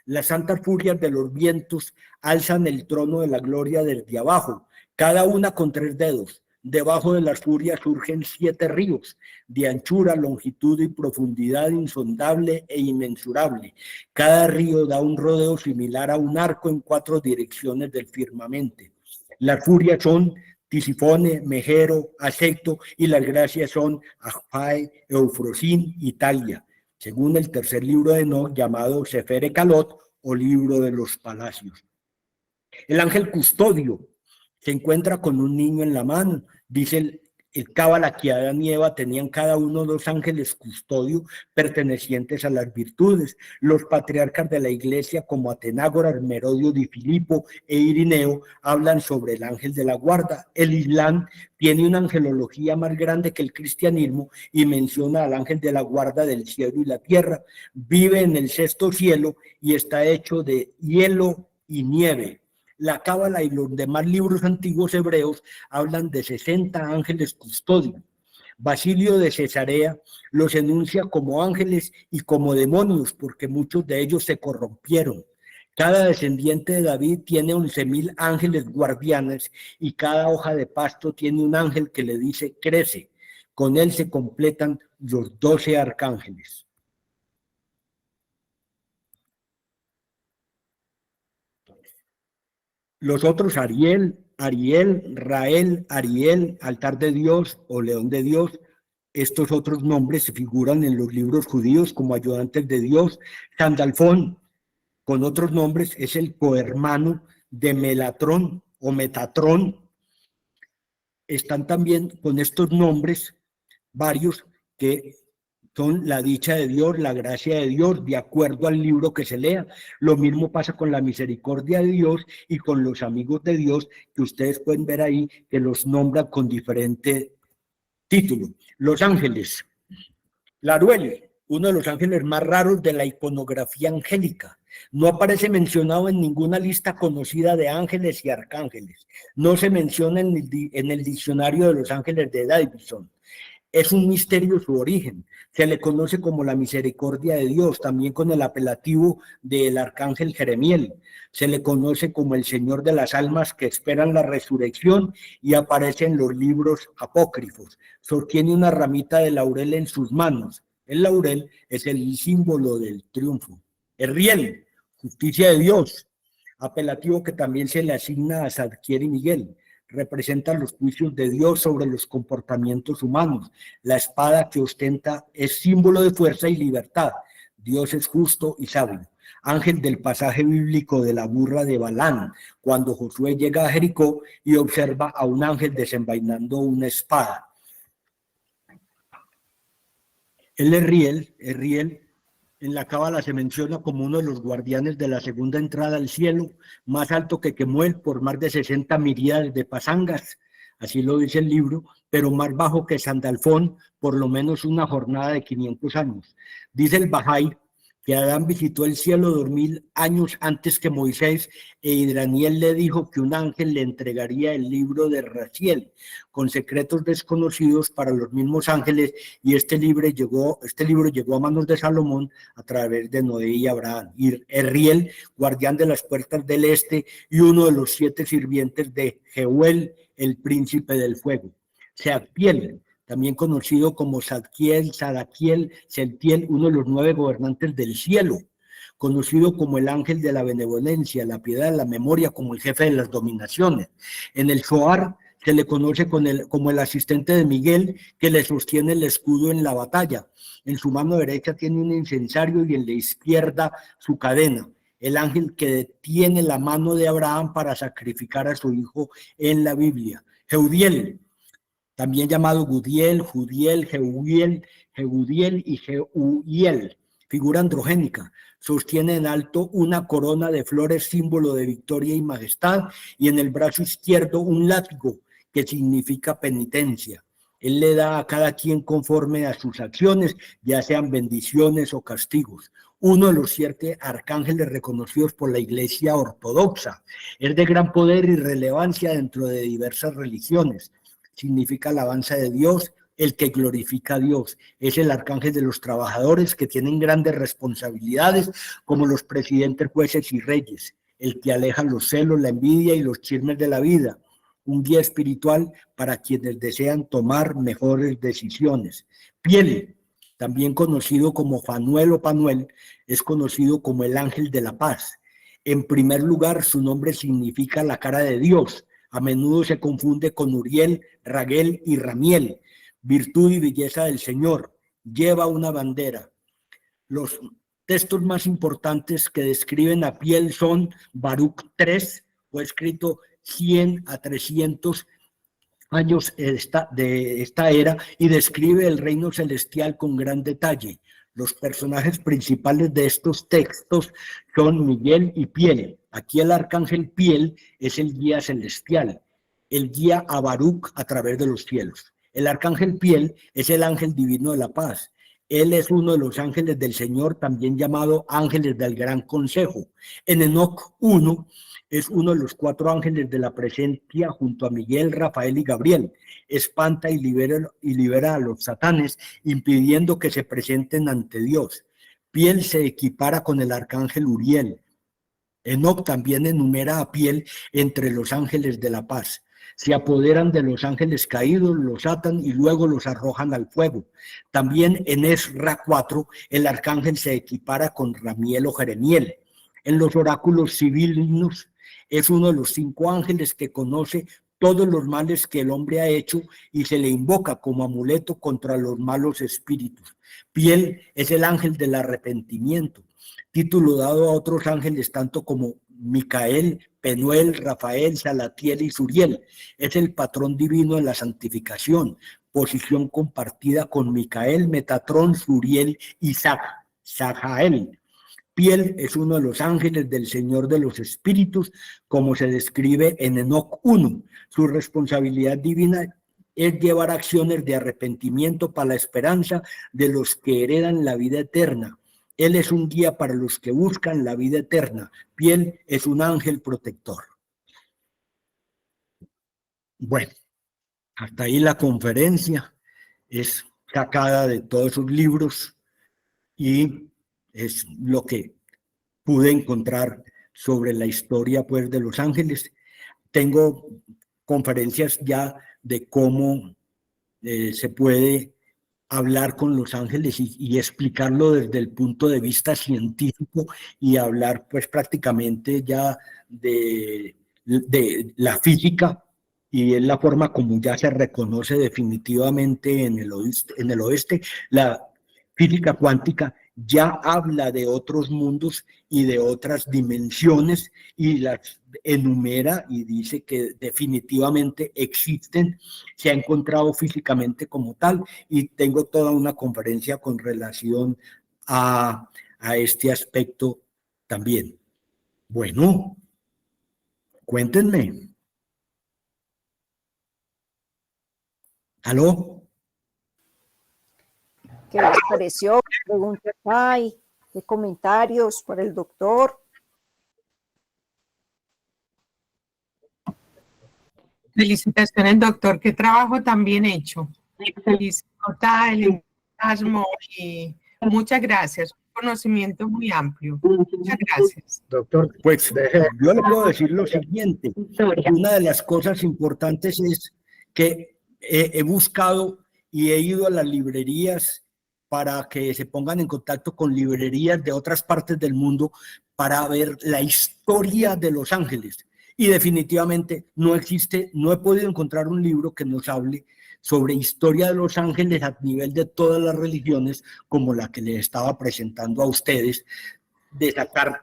Las santas furias de los vientos alzan el trono de la gloria desde abajo, cada una con 3 dedos. Debajo de las furias surgen 7 ríos, de anchura, longitud y profundidad insondable e inmensurable. Cada río da un rodeo similar a un arco en 4 direcciones del firmamento. Las furias son Tisifone, Megero, Acecto, y las gracias son Ajpae, Eufrosín y Talia, según el tercer libro de Enoch, llamado Sefer Ekalot, o libro de los palacios. El ángel custodio se encuentra con un niño en la mano. Dice el cábala que Adán y Eva tenían cada uno 2 ángeles custodio pertenecientes a las virtudes. Los patriarcas de la iglesia como Atenágoras, Merodio di Filipo e Irineo hablan sobre el ángel de la guarda. El Islam tiene una angelología más grande que el cristianismo y menciona al ángel de la guarda del cielo y la tierra. Vive en el 6º cielo y está hecho de hielo y nieve. La cábala y los demás libros antiguos hebreos hablan de 60 ángeles custodios. Basilio de Cesarea los enuncia como ángeles y como demonios, porque muchos de ellos se corrompieron. Cada descendiente de David tiene 11.000 ángeles guardianes y cada hoja de pasto tiene un ángel que le dice crece. Con él se completan los 12 arcángeles. Los otros Ariel, Rael, Ariel, altar de Dios o león de Dios, estos otros nombres se figuran en los libros judíos como ayudantes de Dios. Sandalfón, con otros nombres, es el cohermano de Melatrón o Metatrón. Están también con estos nombres varios que son la dicha de Dios, la gracia de Dios, de acuerdo al libro que se lea. Lo mismo pasa con la misericordia de Dios y con los amigos de Dios, que ustedes pueden ver ahí, que los nombran con diferente título. Los ángeles. Laruel, uno de los ángeles más raros de la iconografía angélica. No aparece mencionado en ninguna lista conocida de ángeles y arcángeles. No se menciona en el diccionario de los ángeles de Davidson. Es un misterio su origen. Se le conoce como la misericordia de Dios, también con el apelativo del arcángel Jeremiel. Se le conoce como el Señor de las almas que esperan la resurrección y aparece en los libros apócrifos. Sostiene una ramita de laurel en sus manos. El laurel es el símbolo del triunfo. El riel, justicia de Dios, apelativo que también se le asigna a Zadkiel y Miguel. Representa los juicios de Dios sobre los comportamientos humanos. La espada que ostenta es símbolo de fuerza y libertad. Dios es justo y sabio. Ángel del pasaje bíblico de la burra de Balán, cuando Josué llega a Jericó y observa a un ángel desenvainando una espada. El Riel, en la Cábala se menciona como uno de los guardianes de la segunda entrada al cielo, más alto que Kemuel por más de 60 miríades de pasangas, así lo dice el libro, pero más bajo que Sandalfón por lo menos una jornada de 500 años. Dice el Bahá'í que Adán visitó el cielo 2000 años antes que Moisés, y Daniel le dijo que un ángel le entregaría el libro de Raziel, con secretos desconocidos para los mismos ángeles, y este libro llegó a manos de Salomón a través de Noé y Abraham. Y Riel, guardián de las puertas del este, y uno de los 7 sirvientes de Jeuel, el príncipe del fuego. Sealtiel, también conocido como Zadkiel, Sadakiel, Seltiel, uno de los 9 gobernantes del cielo, conocido como el ángel de la benevolencia, la piedad, la memoria, como el jefe de las dominaciones. En el Zohar se le conoce como el asistente de Miguel, que le sostiene el escudo en la batalla. En su mano derecha tiene un incensario y en la izquierda su cadena. El ángel que detiene la mano de Abraham para sacrificar a su hijo en la Biblia. Jeudiel, también llamado Gudiel, Judiel, Jeudiel y Jeuiel, figura androgénica. Sostiene en alto una corona de flores, símbolo de victoria y majestad, y en el brazo izquierdo un látigo, que significa penitencia. Él le da a cada quien conforme a sus acciones, ya sean bendiciones o castigos. Uno de los 7 arcángeles reconocidos por la Iglesia Ortodoxa. Es de gran poder y relevancia dentro de diversas religiones. Significa alabanza de Dios, el que glorifica a Dios. Es el arcángel de los trabajadores que tienen grandes responsabilidades, como los presidentes, jueces y reyes. El que aleja los celos, la envidia y los chismes de la vida. Un guía espiritual para quienes desean tomar mejores decisiones. Piel, también conocido como Fanuel o Panuel, es conocido como el ángel de la paz. En primer lugar, su nombre significa la cara de Dios. A menudo se confunde con Uriel, Raguel y Ramiel, virtud y belleza del Señor. Lleva una bandera. Los textos más importantes que describen a Piel son Baruch 3, fue escrito 100 a 300 años de esta era, y describe el reino celestial con gran detalle. Los personajes principales de estos textos son Miguel y Piel. Aquí el arcángel Piel es el guía celestial, el guía a Baruch a través de los cielos. El arcángel Piel es el ángel divino de la paz. Él es uno de los ángeles del Señor, también llamado ángeles del gran consejo. En Enoc 1 es uno de los 4 ángeles de la presencia junto a Miguel, Rafael y Gabriel. Espanta y libera a los satanes, impidiendo que se presenten ante Dios. Piel se equipara con el arcángel Uriel. Enoc también enumera a Piel entre los ángeles de la paz. Se apoderan de los ángeles caídos, los atan y luego los arrojan al fuego. También en Esra 4, el arcángel se equipara con Ramiel o Jeremiel. En los oráculos civiles es uno de los 5 ángeles que conoce todos los males que el hombre ha hecho y se le invoca como amuleto contra los malos espíritus. Piel es el ángel del arrepentimiento, título dado a otros ángeles tanto como Micael, Penuel, Rafael, Salatiel y Suriel. Es el patrón divino de la santificación, posición compartida con Micael, Metatrón, Suriel y Sajael. Piel es uno de los ángeles del Señor de los Espíritus, como se describe en Enoc 1. Su responsabilidad divina es llevar acciones de arrepentimiento para la esperanza de los que heredan la vida eterna. Él es un guía para los que buscan la vida eterna. Piel es un ángel protector. Bueno, hasta ahí la conferencia. es sacada de todos esos libros y es lo que pude encontrar sobre la historia, pues, de Los Ángeles. Tengo conferencias ya de cómo se puede hablar con Los Ángeles y explicarlo desde el punto de vista científico y hablar pues prácticamente ya de la física, y es la forma como ya se reconoce definitivamente en el oeste. La física cuántica ya habla de otros mundos y de otras dimensiones y las enumera y dice que definitivamente existen, se ha encontrado físicamente como tal, y tengo toda una conferencia con relación a este aspecto también. Bueno, cuéntenme. ¿Aló? ¿Qué les pareció? ¿Qué preguntas hay? ¿Qué comentarios para el doctor? Felicitaciones, doctor. Qué trabajo tan bien hecho. Se nota el entusiasmo y muchas gracias. Un conocimiento muy amplio. Muchas gracias. Doctor, Pues deje, yo le puedo decir lo siguiente. Una de las cosas importantes es que he buscado y he ido a las librerías para que se pongan en contacto con librerías de otras partes del mundo para ver la historia de Los Ángeles. Y definitivamente no existe, no he podido encontrar un libro que nos hable sobre historia de Los Ángeles a nivel de todas las religiones, como la que les estaba presentando a ustedes, de sacar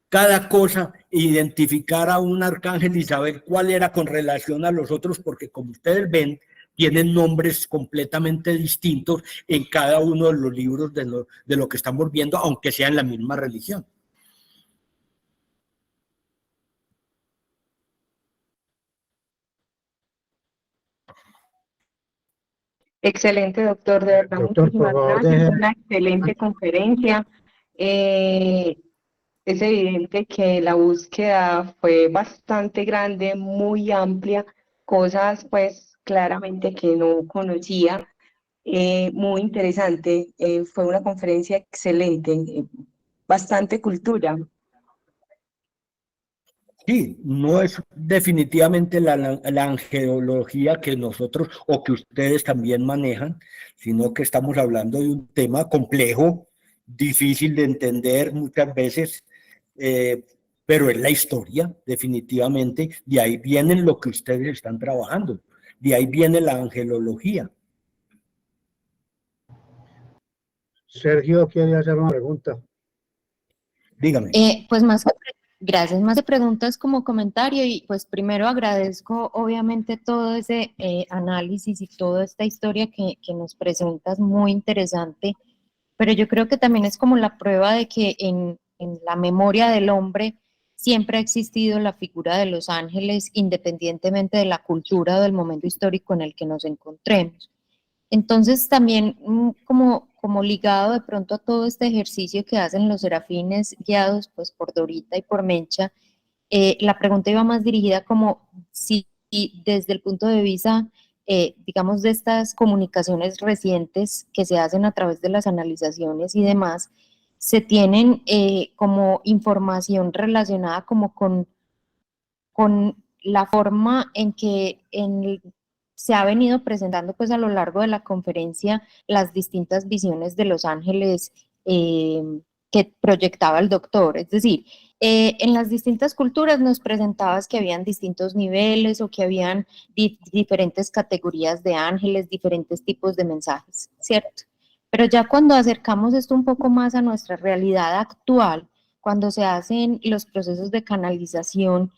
cada cosa, identificar a un arcángel y saber cuál era con relación a los otros, porque como ustedes ven, tienen nombres completamente distintos en cada uno de los libros de lo que estamos viendo, aunque sea en la misma religión. Excelente, doctor. De verdad, doctor, por muchísimas favor, gracias. deje, Una excelente conferencia. Es evidente que la búsqueda fue bastante grande, muy amplia, cosas pues claramente que no conocía. Muy interesante. Fue una conferencia excelente, bastante cultura. Sí, no es definitivamente la angelología que nosotros o que ustedes también manejan, sino que estamos hablando de un tema complejo, difícil de entender muchas veces, pero es la historia, definitivamente. De ahí viene lo que ustedes están trabajando, de ahí viene la angelología. Sergio quiere hacer una pregunta. Dígame. Pues gracias, más de preguntas como comentario, y pues primero agradezco obviamente todo ese análisis y toda esta historia que nos presentas, muy interesante, pero yo creo que también es como la prueba de que en la memoria del hombre siempre ha existido la figura de los ángeles, independientemente de la cultura o del momento histórico en el que nos encontremos. Entonces también como ligado de pronto a todo este ejercicio que hacen los serafines guiados pues por Dorita y por Mencha, la pregunta iba más dirigida como si desde el punto de vista, digamos, de estas comunicaciones recientes que se hacen a través de las analizaciones y demás, se tienen como información relacionada como con la forma en que se ha venido presentando pues a lo largo de la conferencia las distintas visiones de los ángeles que proyectaba el doctor. Es decir, en las distintas culturas nos presentabas que habían distintos niveles o que habían diferentes categorías de ángeles, diferentes tipos de mensajes, ¿cierto? Pero ya cuando acercamos esto un poco más a nuestra realidad actual, cuando se hacen los procesos de canalización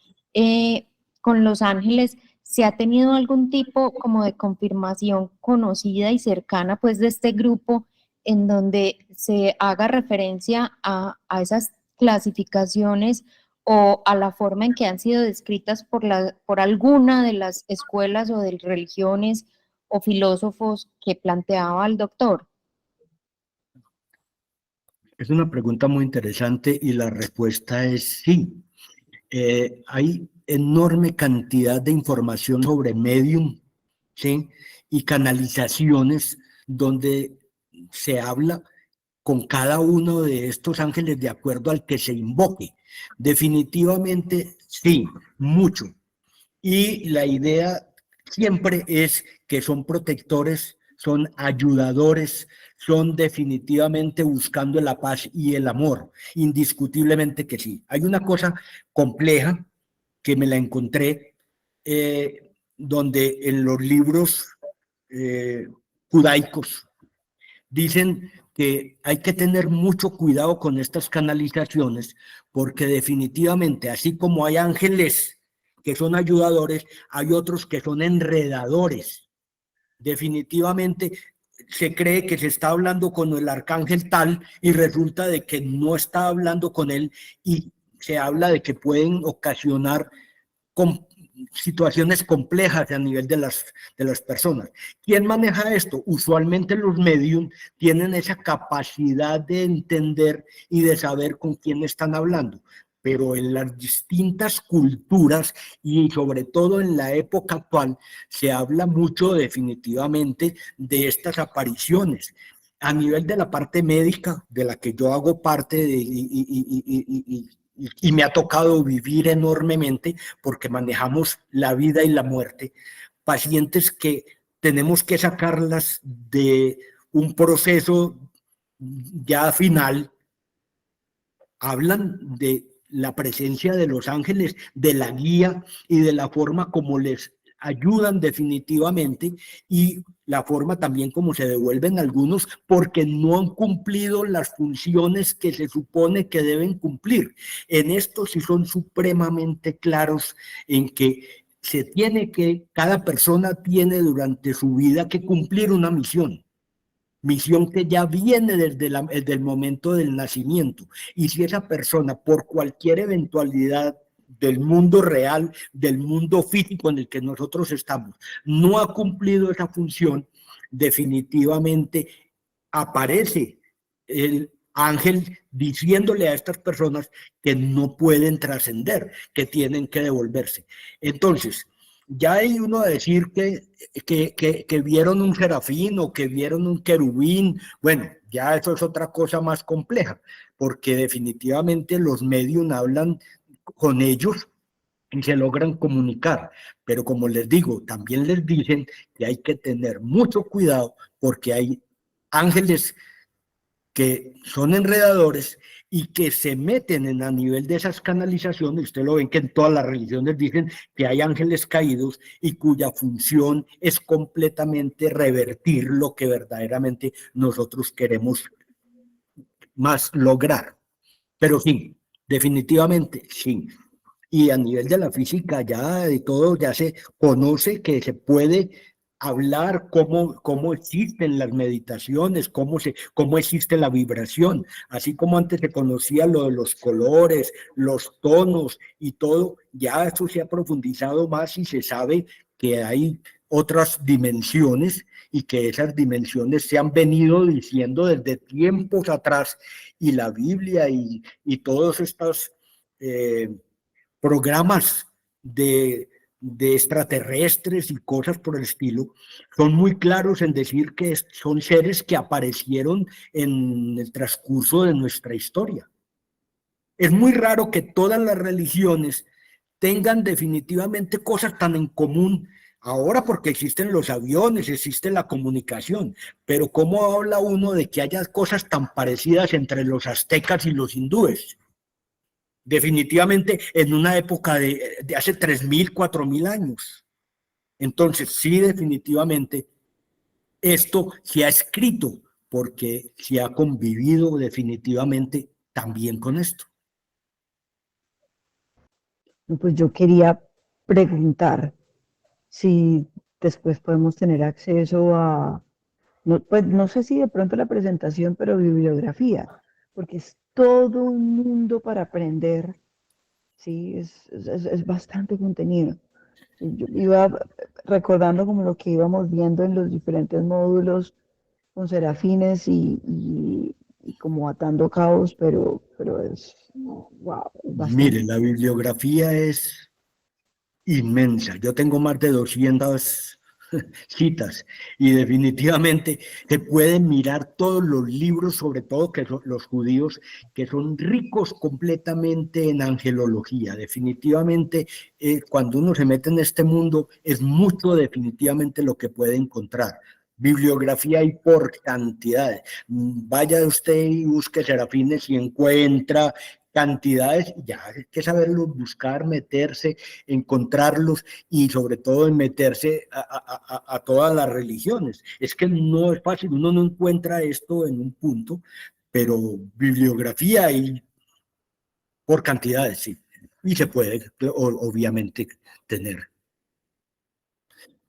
con los ángeles, ¿se ha tenido algún tipo como de confirmación conocida y cercana pues de este grupo en donde se haga referencia a esas clasificaciones o a la forma en que han sido descritas por alguna de las escuelas o de religiones o filósofos que planteaba el doctor? Es una pregunta muy interesante y la respuesta es sí. Hay enorme cantidad de información sobre medium, ¿sí? y canalizaciones donde se habla con cada uno de estos ángeles de acuerdo al que se invoque. Definitivamente, sí, mucho. Y la idea siempre es que son protectores, son ayudadores, son definitivamente buscando la paz y el amor, indiscutiblemente que sí. Hay una cosa compleja que me la encontré donde en los libros judaicos dicen que hay que tener mucho cuidado con estas canalizaciones porque definitivamente, así como hay ángeles que son ayudadores, hay otros que son enredadores. Definitivamente se cree que se está hablando con el arcángel tal y resulta de que no está hablando con él y se habla de que pueden ocasionar situaciones complejas a nivel de las personas. ¿Quién maneja esto? Usualmente los medium tienen esa capacidad de entender y de saber con quién están hablando, pero en las distintas culturas y sobre todo en la época actual se habla mucho definitivamente de estas apariciones. A nivel de la parte médica, de la que yo hago parte y me ha tocado vivir enormemente porque manejamos la vida y la muerte, pacientes que tenemos que sacarlas de un proceso ya final, hablan de la presencia de los ángeles, de la guía y de la forma como les ayudan definitivamente y la forma también como se devuelven algunos porque no han cumplido las funciones que se supone que deben cumplir. En esto sí son supremamente claros en que cada persona tiene durante su vida que cumplir una misión que ya viene desde el momento del nacimiento. Y si esa persona, por cualquier eventualidad del mundo real, del mundo físico en el que nosotros estamos, no ha cumplido esa función, definitivamente aparece el ángel diciéndole a estas personas que no pueden trascender, que tienen que devolverse. Entonces, ya hay uno a decir que vieron un serafín o que vieron un querubín, bueno, ya eso es otra cosa más compleja, porque definitivamente los medium hablan con ellos y se logran comunicar, pero como les digo, también les dicen que hay que tener mucho cuidado porque hay ángeles que son enredadores y que se meten a nivel de esas canalizaciones. Usted lo ven que en todas las religiones dicen que hay ángeles caídos y cuya función es completamente revertir lo que verdaderamente nosotros queremos más lograr. Pero sí, definitivamente sí. Y a nivel de la física ya de todo ya se conoce que se puede hablar cómo existen las meditaciones, cómo existe la vibración, así como antes se conocía lo de los colores, los tonos y todo, ya eso se ha profundizado más y se sabe que hay otras dimensiones y que esas dimensiones se han venido diciendo desde tiempos atrás y la Biblia y todos estos programas de extraterrestres y cosas por el estilo, son muy claros en decir que son seres que aparecieron en el transcurso de nuestra historia. Es muy raro que todas las religiones tengan definitivamente cosas tan en común ahora porque existen los aviones, existe la comunicación, pero ¿cómo habla uno de que haya cosas tan parecidas entre los aztecas y los hindúes? Definitivamente en una época de hace 3.000, 4.000 años. Entonces, sí, definitivamente, esto se ha escrito porque se ha convivido definitivamente también con esto. Pues yo quería preguntar si después podemos tener acceso a, no, pues no sé si de pronto la presentación, pero bibliografía, porque es todo un mundo para aprender, ¿sí? Es bastante contenido. Yo iba recordando como lo que íbamos viendo en los diferentes módulos con serafines y como atando cabos, pero es, wow, es bastante. Mire, la bibliografía es inmensa. Yo tengo más de 200 citas, y definitivamente se pueden mirar todos los libros, sobre todo que son los judíos, que son ricos completamente en angelología. Definitivamente, cuando uno se mete en este mundo, es mucho definitivamente lo que puede encontrar. Bibliografía hay por cantidades. Vaya usted y busque Serafines y encuentra cantidades, ya hay que saberlos buscar, meterse, encontrarlos y sobre todo en meterse a todas las religiones. Es que no es fácil, uno no encuentra esto en un punto, pero bibliografía hay por cantidades, sí, y se puede obviamente tener.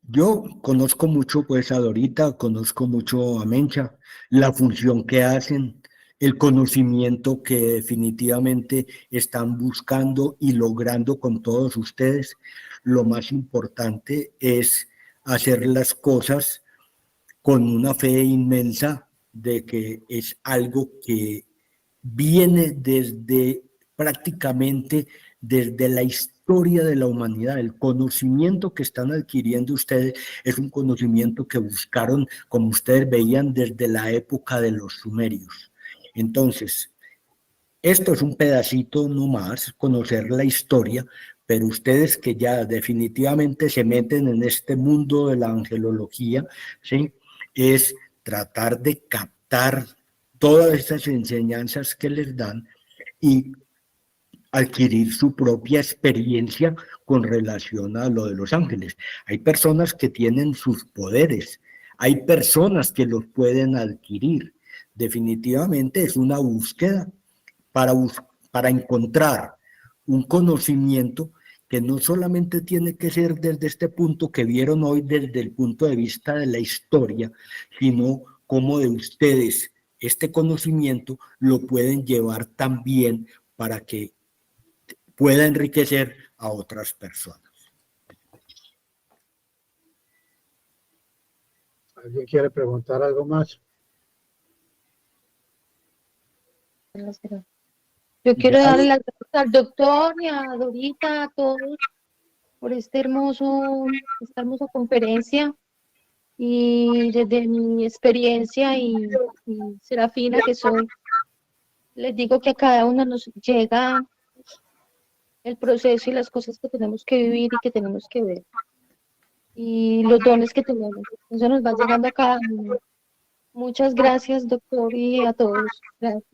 Yo conozco mucho pues a Dorita, conozco mucho a Mencha, la función que hacen, el conocimiento que definitivamente están buscando y logrando con todos ustedes. Lo más importante es hacer las cosas con una fe inmensa de que es algo que viene desde prácticamente desde la historia de la humanidad. El conocimiento que están adquiriendo ustedes es un conocimiento que buscaron, como ustedes veían, desde la época de los sumerios. Entonces, esto es un pedacito nomás, conocer la historia, pero ustedes que ya definitivamente se meten en este mundo de la angelología, ¿sí? Es tratar de captar todas estas enseñanzas que les dan y adquirir su propia experiencia con relación a lo de los ángeles. Hay personas que tienen sus poderes, hay personas que los pueden adquirir. Definitivamente es una búsqueda para encontrar un conocimiento que no solamente tiene que ser desde este punto que vieron hoy, desde el punto de vista de la historia, sino cómo de ustedes este conocimiento lo pueden llevar también para que pueda enriquecer a otras personas. ¿Alguien quiere preguntar algo más? Yo quiero darle las gracias al doctor y a Dorita, a todos, por esta hermosa conferencia. Y desde mi experiencia y Serafina que soy, les digo que a cada uno nos llega el proceso y las cosas que tenemos que vivir y que tenemos que ver. Y los dones que tenemos. Eso nos va llegando a cada uno. Muchas gracias, doctor, y a todos. Gracias.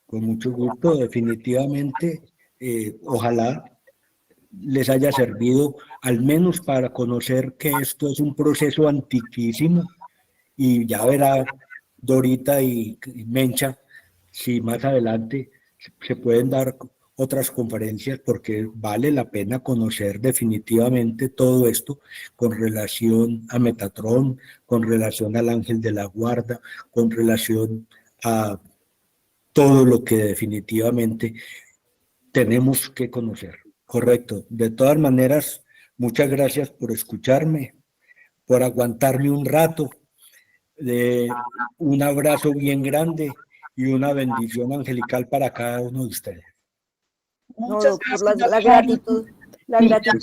Con mucho gusto, definitivamente, ojalá les haya servido al menos para conocer que esto es un proceso antiquísimo y ya verá Dorita y Mencha si más adelante se pueden dar otras conferencias porque vale la pena conocer definitivamente todo esto con relación a Metatrón, con relación al ángel de la guarda, con relación a todo lo que definitivamente tenemos que conocer. Correcto. De todas maneras, muchas gracias por escucharme, por aguantarme un rato. Un abrazo bien grande y una bendición angelical para cada uno de ustedes. No, doctor, la gratitud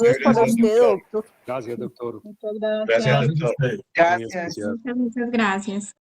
es para usted, doctor. Gracias, doctor. Muchas gracias. Gracias, doctor. Gracias. Muchas gracias.